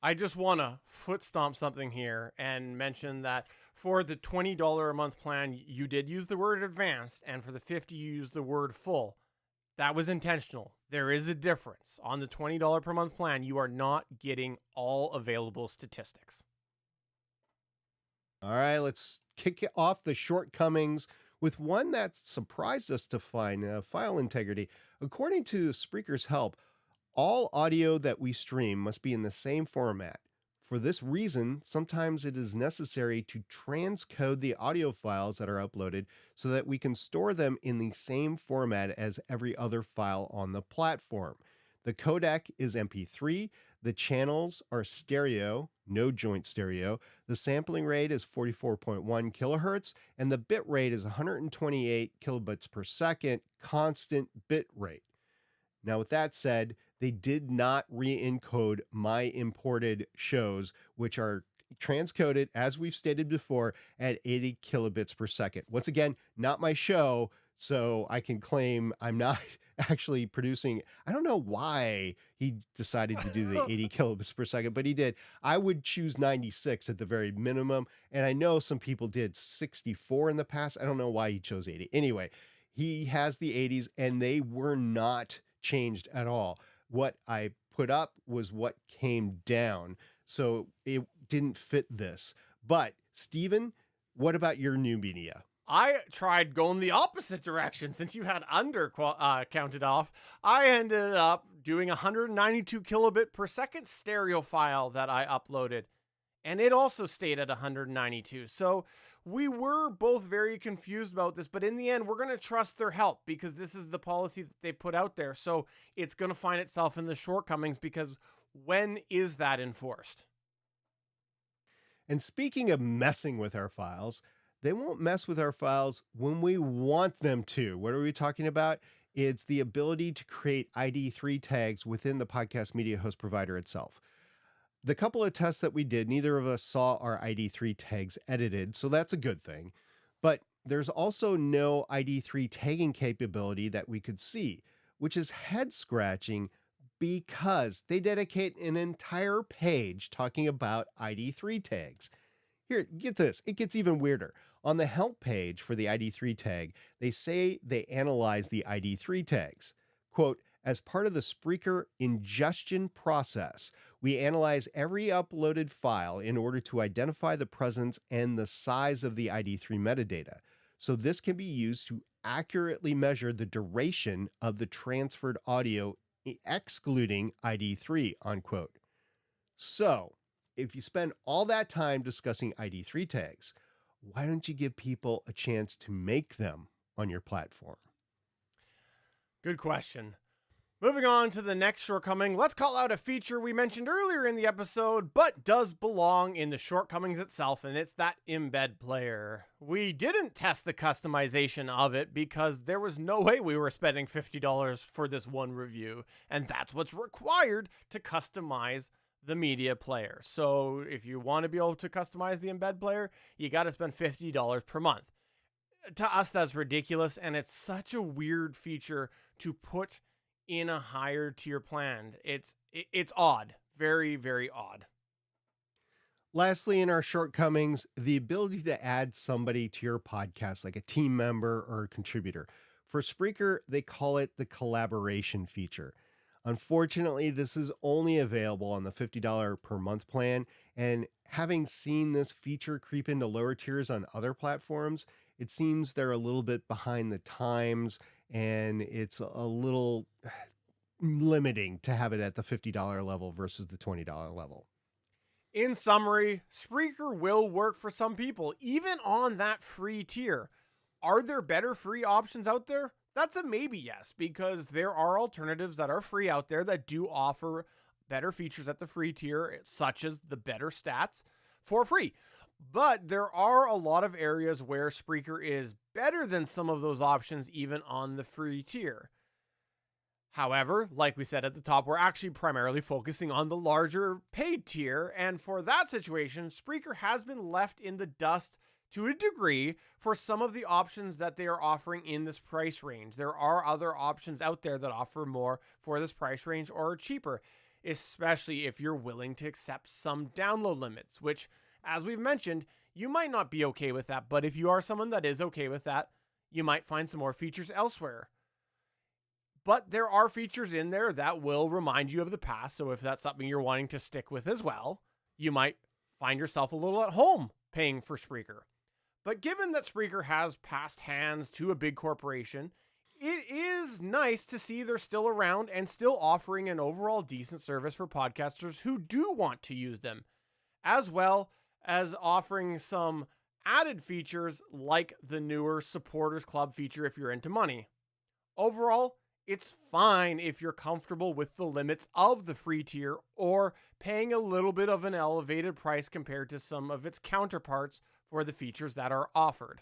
I just want to foot stomp something here and mention that for the $20 a month plan, you did use the word advanced, and for the $50, you used the word full. That was intentional. There is a difference. On the $20 per month plan, you are not getting all available statistics. All right, let's kick off the shortcomings with one that surprised us to find, file integrity. According to Spreaker's help, all audio that we stream must be in the same format. For this reason, sometimes it is necessary to transcode the audio files that are uploaded so that we can store them in the same format as every other file on the platform. The codec is MP3, the channels are stereo, no joint stereo, the sampling rate is 44.1 kilohertz, and the bit rate is 128 kilobits per second, constant bit rate. Now, with that said, they did not re-encode my imported shows, which are transcoded, as we've stated before, at 80 kilobits per second. Once again, not my show, so I can claim I'm not actually producing. I don't know why he decided to do the 80 kilobits per second, but he did. I would choose 96 at the very minimum, and I know some people did 64 in the past. I don't know why he chose 80. Anyway, he has the 80s, and they were not changed at all. What I put up was what came down, so it didn't fit this. But Steven, what about your new media? I tried going the opposite direction. Since you had under counted off, I ended up doing 192 kilobit per second stereo file that I uploaded, and it also stayed at 192. So we were both very confused about this, but in the end, we're going to trust their help because this is the policy that they put out there. So it's going to find itself in the shortcomings because when is that enforced? And speaking of messing with our files, they won't mess with our files when we want them to. What are we talking about? It's the ability to create ID3 tags within the podcast media host provider itself. The couple of tests that we did, neither of us saw our ID3 tags edited, so that's a good thing. But there's also no ID3 tagging capability that we could see, which is head-scratching because they dedicate an entire page talking about ID3 tags. Here, get this. It gets even weirder. On the help page for the ID3 tag, they say they analyze the ID3 tags. Quote, as part of the Spreaker ingestion process, we analyze every uploaded file in order to identify the presence and the size of the ID3 metadata. So this can be used to accurately measure the duration of the transferred audio, excluding ID3, unquote. So if you spend all that time discussing ID3 tags, why don't you give people a chance to make them on your platform? Good question. Moving on to the next shortcoming, let's call out a feature we mentioned earlier in the episode, but does belong in the shortcomings itself, and it's that embed player. We didn't test the customization of it because there was no way we were spending $50 for this one review, and that's what's required to customize the media player. So if you want to be able to customize the embed player, you got to spend $50 per month. To us, that's ridiculous, and it's such a weird feature to put in a higher tier plan. It's odd. Very, very odd. Lastly, in our shortcomings, the ability to add somebody to your podcast, like a team member or a contributor. For Spreaker, they call it the collaboration feature. Unfortunately, this is only available on the $50 per month plan. And having seen this feature creep into lower tiers on other platforms, it seems they're a little bit behind the times, and it's a little limiting to have it at the $50 level versus the $20 level. In summary, Spreaker will work for some people, even on that free tier. Are there better free options out there? That's a maybe yes, because there are alternatives that are free out there that do offer better features at the free tier, such as the better stats for free. But there are a lot of areas where Spreaker is better than some of those options, even on the free tier. However, like we said at the top, we're actually primarily focusing on the larger paid tier, and for that situation, Spreaker has been left in the dust to a degree for some of the options that they are offering in this price range. There are other options out there that offer more for this price range or cheaper, especially if you're willing to accept some download limits, which, as we've mentioned, you might not be okay with that, but if you are someone that is okay with that, you might find some more features elsewhere. But there are features in there that will remind you of the past. So if that's something you're wanting to stick with as well, you might find yourself a little at home paying for Spreaker. But given that Spreaker has passed hands to a big corporation, it is nice to see they're still around and still offering an overall decent service for podcasters who do want to use them, as well as offering some added features like the newer Supporters Club feature if you're into money. Overall, it's fine if you're comfortable with the limits of the free tier or paying a little bit of an elevated price compared to some of its counterparts for the features that are offered.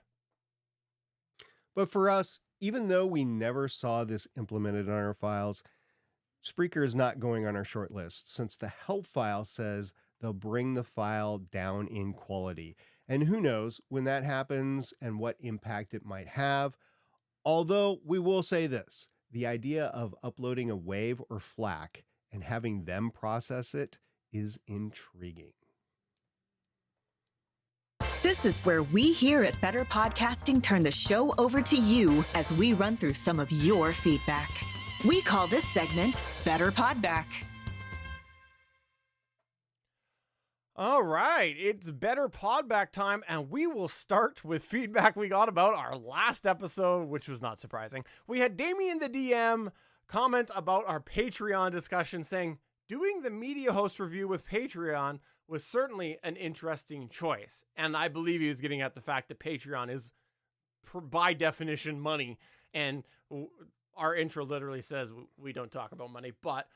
But for us, even though we never saw this implemented on our files, Spreaker is not going on our short list since the help file says they'll bring the file down in quality. And who knows when that happens and what impact it might have. Although we will say this, the idea of uploading a WAV or FLAC and having them process it is intriguing. This is where we here at Better Podcasting turn the show over to you as we run through some of your feedback. We call this segment Better Podback. All right, it's Better Podback time, and we will start with feedback we got about our last episode, which was not surprising. We had Damien the DM comment about our Patreon discussion, saying, doing the media host review with Patreon was certainly an interesting choice. And I believe he was getting at the fact that Patreon is, by definition, money. And our intro literally says we don't talk about money, but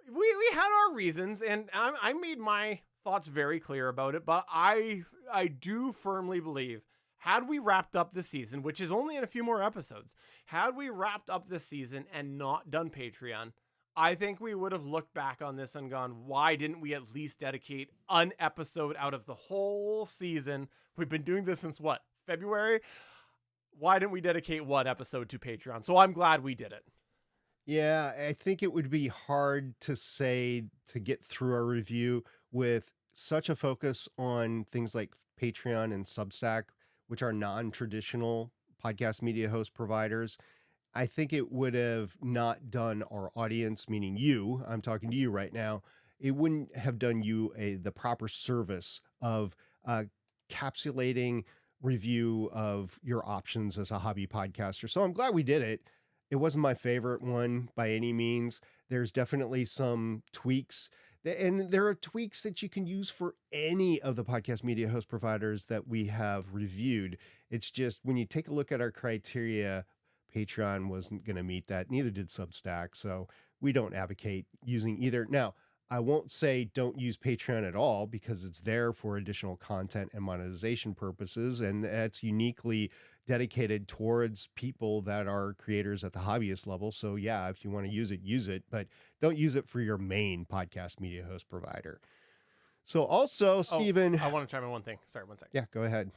we had our reasons, and I made my thoughts very clear about it, but I do firmly believe, had we wrapped up this season, which is only in a few more episodes, had we wrapped up this season and not done Patreon, I think we would have looked back on this and gone, why didn't we at least dedicate an episode out of the whole season? We've been doing this since what, February? Why didn't we dedicate one episode to Patreon? So I'm glad we did it. Yeah, I think it would be hard to say to get through our review with such a focus on things like Patreon and Substack, which are non-traditional podcast media host providers. I think it would have not done our audience, meaning you, I'm talking to you right now, it wouldn't have done you the proper service of capsulating review of your options as a hobby podcaster. So I'm glad we did it. It wasn't my favorite one by any means. There's definitely some tweaks, and there are tweaks that you can use for any of the podcast media host providers that we have reviewed. It's just when you take a look at our criteria, Patreon wasn't going to meet that. Neither did Substack. So we don't advocate using either. Now, I won't say don't use Patreon at all because it's there for additional content and monetization purposes. And it's uniquely dedicated towards people that are creators at the hobbyist level. So yeah, if you want to use it, but don't use it for your main podcast media host provider. So also, Stephen, I want to chime in one thing. Sorry, 1 second. Yeah, go ahead.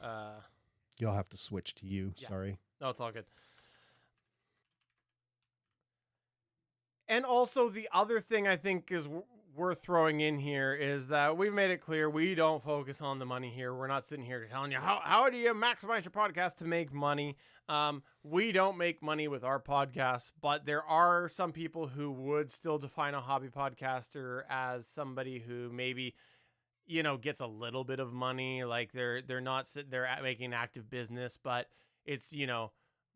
You'll have to switch to you. Yeah. Sorry. No, it's all good. And also the other thing I think is worth throwing in here is that we've made it clear we don't focus on the money here. We're not sitting here telling you how do you maximize your podcast to make money. We don't make money with our podcast, but there are some people who would still define a hobby podcaster as somebody who maybe, you know, gets a little bit of money. Like they're not sitting there making active business, but it's, you know,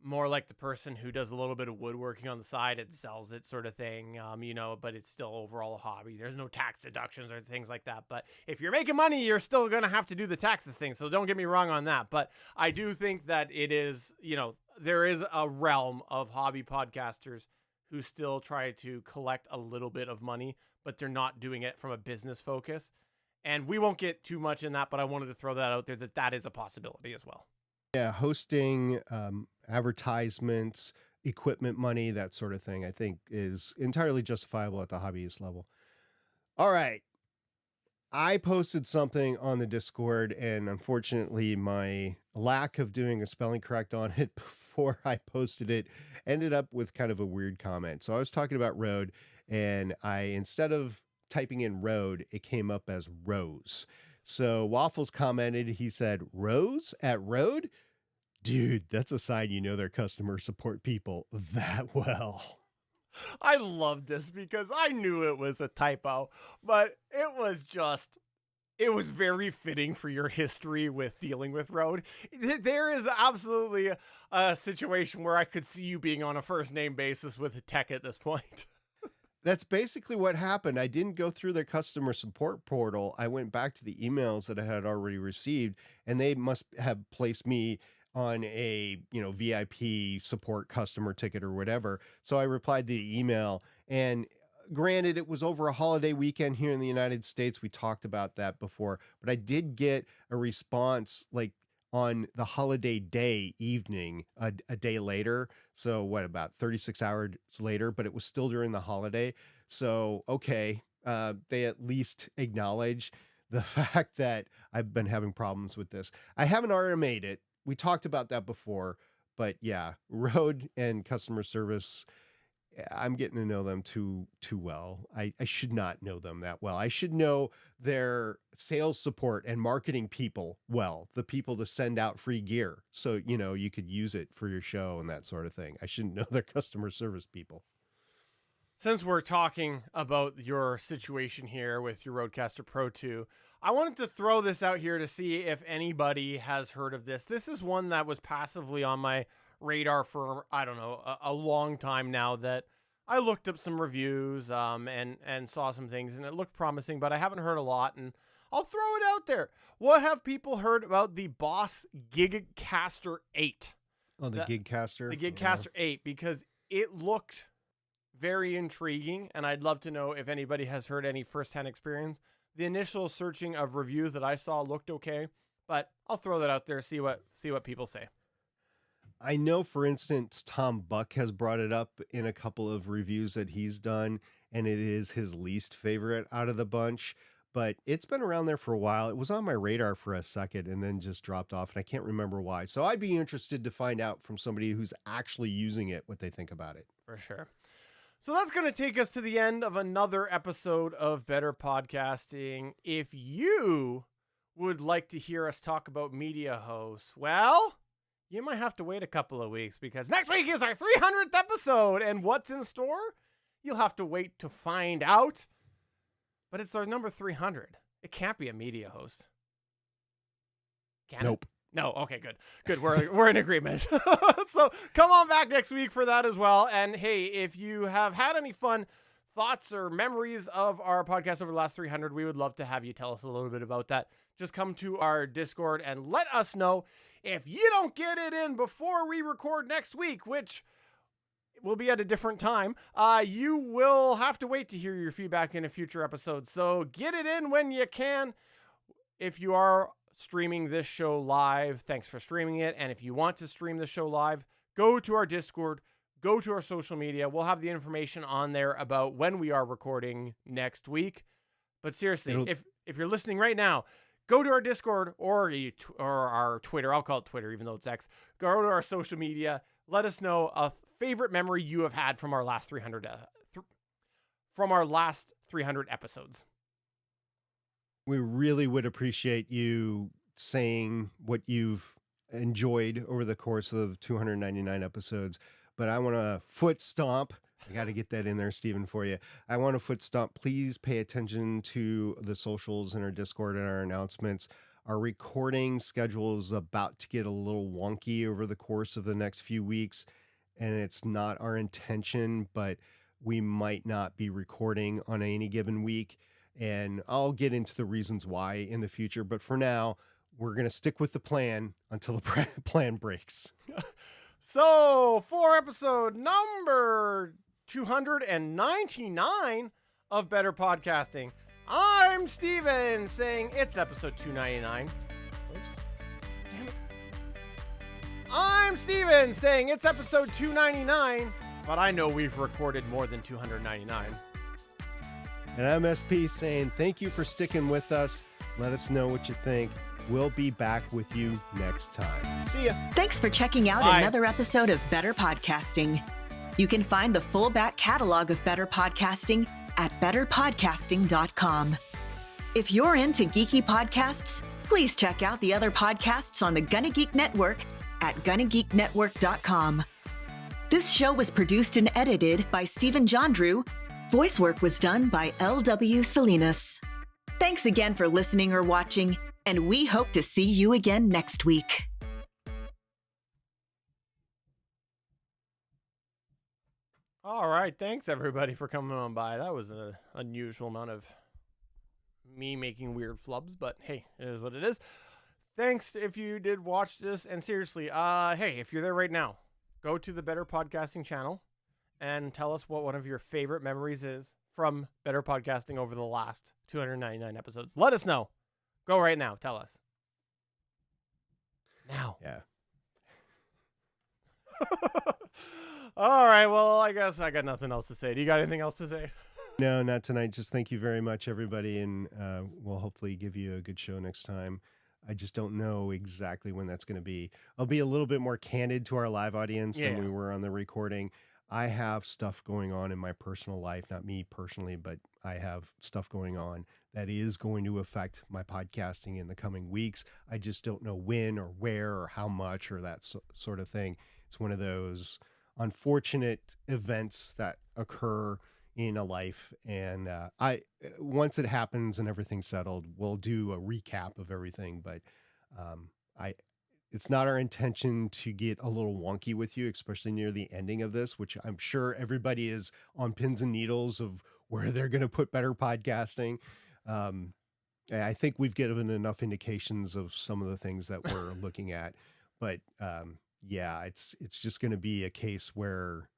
more like the person who does a little bit of woodworking on the side and sells it sort of thing, you know, but it's still overall a hobby. There's no tax deductions or things like that. But if you're making money, you're still going to have to do the taxes thing. So don't get me wrong on that. But I do think that it is, you know, there is a realm of hobby podcasters who still try to collect a little bit of money, but they're not doing it from a business focus. And we won't get too much in that, but I wanted to throw that out there that is a possibility as well. Yeah, hosting, advertisements, equipment money, that sort of thing, I think is entirely justifiable at the hobbyist level. All right. I posted something on the Discord, and unfortunately, my lack of doing a spelling correct on it before I posted it ended up with kind of a weird comment. So I was talking about Rode, and instead of typing in Rode, it came up as Rose. So Waffles commented, he said, Rose at Rode? Dude, that's a sign you know their customer support people that well. I love this because I knew it was a typo, but it was very fitting for your history with dealing with Rode. There is absolutely a situation where I could see you being on a first name basis with tech at this point. That's basically what happened. I didn't go through their customer support portal. I went back to the emails that I had already received, and they must have placed me on a, you know, VIP support customer ticket or whatever. So I replied to the email, and granted, it was over a holiday weekend here in the United States. We talked about that before, but I did get a response like on the holiday day evening, a day later. So what, about 36 hours later, but it was still during the holiday. So, okay. They at least acknowledge the fact that I've been having problems with this. I haven't RMA'd it. We talked about that before, but yeah, Rode and customer service, I'm getting to know them too well. I should not know them that well. I should know their sales support and marketing people well, the people to send out free gear. So, you know, you could use it for your show and that sort of thing. I shouldn't know their customer service people. Since we're talking about your situation here with your Rodecaster Pro 2, I wanted to throw this out here to see if anybody has heard of this. This is one that was passively on my radar for, I don't know, a long time now, that I looked up some reviews and saw some things, and it looked promising, but I haven't heard a lot, and I'll throw it out there. What have people heard about the Boss Gigcaster 8? Oh, the Gigcaster? The Gigcaster 8, because it looked very intriguing, and I'd love to know if anybody has heard any firsthand experience. The initial searching of reviews that I saw looked okay, but I'll throw that out there, see what people say. I know, for instance, Tom Buck has brought it up in a couple of reviews that he's done, and it is his least favorite out of the bunch, but it's been around there for a while. It was on my radar for a second and then just dropped off, and I can't remember why. So I'd be interested to find out from somebody who's actually using it what they think about it. For sure. So that's going to take us to the end of another episode of Better Podcasting. If you would like to hear us talk about media hosts, well, you might have to wait a couple of weeks, because next week is our 300th episode, and what's in store? You'll have to wait to find out. But it's our number 300. It can't be a media host. Can Nope. It? No. Okay, good. Good. We're in agreement. So come on back next week for that as well. And hey, if you have had any fun thoughts or memories of our podcast over the last 300, we would love to have you tell us a little bit about that. Just come to our Discord and let us know. If you don't get it in before we record next week, which will be at a different time. You will have to wait to hear your feedback in a future episode. So get it in when you can. If you are streaming this show live, thanks for streaming it. And if you want to stream the show live, go to our Discord, go to our social media. We'll have the information on there about when we are recording next week. But seriously, if you're listening right now, go to our Discord or our Twitter. I'll call it Twitter, even though it's X. Go to our social media. Let us know a favorite memory you have had from our last 300 episodes. We really would appreciate you saying what you've enjoyed over the course of 299 episodes. But I want to foot stomp. I got to get that in there, Stephen, for you. I want to foot stomp. Please pay attention to the socials and our Discord and our announcements. Our recording schedule is about to get a little wonky over the course of the next few weeks. And it's not our intention, but we might not be recording on any given week. And I'll get into the reasons why in the future. But for now, we're going to stick with the plan until the plan breaks. So for episode number 299 of Better Podcasting, I'm Steven saying it's episode 299. Oops. Damn it. I'm Steven saying it's episode 299, but I know we've recorded more than 299. And I'm SP saying thank you for sticking with us. Let us know what you think. We'll be back with you next time. See ya. Thanks for checking out another episode of Better Podcasting. You can find the full back catalog of Better Podcasting at betterpodcasting.com. If you're into geeky podcasts, please check out the other podcasts on the Gonna Geek Network at gonnageeknetwork.com. This show was produced and edited by Stephen John Drew. Voice work was done by L.W. Salinas. Thanks again for listening or watching, and we hope to see you again next week. All right. Thanks, everybody, for coming on by. That was an unusual amount of me making weird flubs, but hey, it is what it is. Thanks if you did watch this. And seriously, hey, if you're there right now, go to the Better Podcasting channel and tell us what one of your favorite memories is from Better Podcasting over the last 299 episodes. Let us know. Go right now. Tell us. Now. Yeah. All right. Well, I guess I got nothing else to say. Do you got anything else to say? No, not tonight. Just thank you very much, everybody. And we'll hopefully give you a good show next time. I just don't know exactly when that's going to be. I'll be a little bit more candid to our live audience than we were on the recording. I have stuff going on in my personal life, not me personally, but I have stuff going on that is going to affect my podcasting in the coming weeks. I just don't know when or where or how much or that sort of thing. It's one of those unfortunate events that occur in a life. And once it happens and everything's settled, we'll do a recap of everything. But it's not our intention to get a little wonky with you, especially near the ending of this, which I'm sure everybody is on pins and needles of where they're going to put Better Podcasting. I think we've given enough indications of some of the things that we're looking at, but yeah, it's just going to be a case where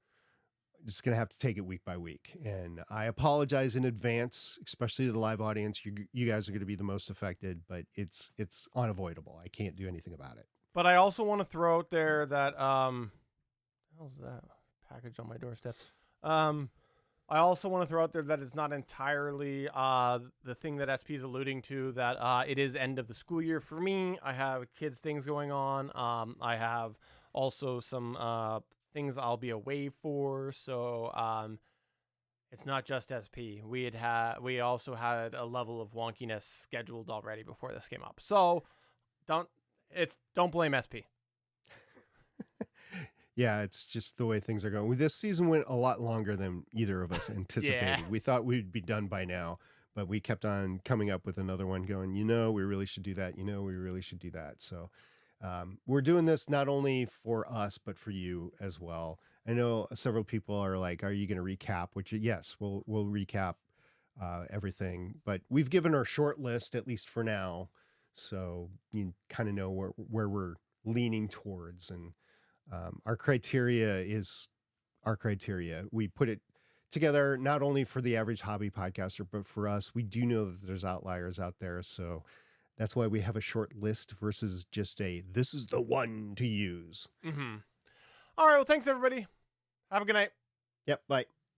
just going to have to take it week by week. And I apologize in advance, especially to the live audience. You guys are going to be the most affected, but it's unavoidable. I can't do anything about it. But I also want to throw out there that, how's that package on my doorstep? I also want to throw out there that it's not entirely the thing that SP is alluding to, that it is end of the school year for me. I have kids things going on. I have also some things I'll be away for. So it's not just SP. We also had a level of wonkiness scheduled already before this came up. So don't blame SP. Yeah, it's just the way things are going. This season went a lot longer than either of us anticipated. Yeah. We thought we'd be done by now, but we kept on coming up with another one going, we really should do that. We really should do that. So we're doing this not only for us, but for you as well. I know several people are like, are you going to recap? Which, yes, we'll recap everything, but we've given our short list, at least for now. So you kind of know where we're leaning towards. And our criteria is our criteria. We put it together not only for the average hobby podcaster, but for us. We do know that there's outliers out there. So that's why we have a short list versus just this is the one to use. Mm-hmm. All right. Well, thanks, everybody. Have a good night. Yep. Bye.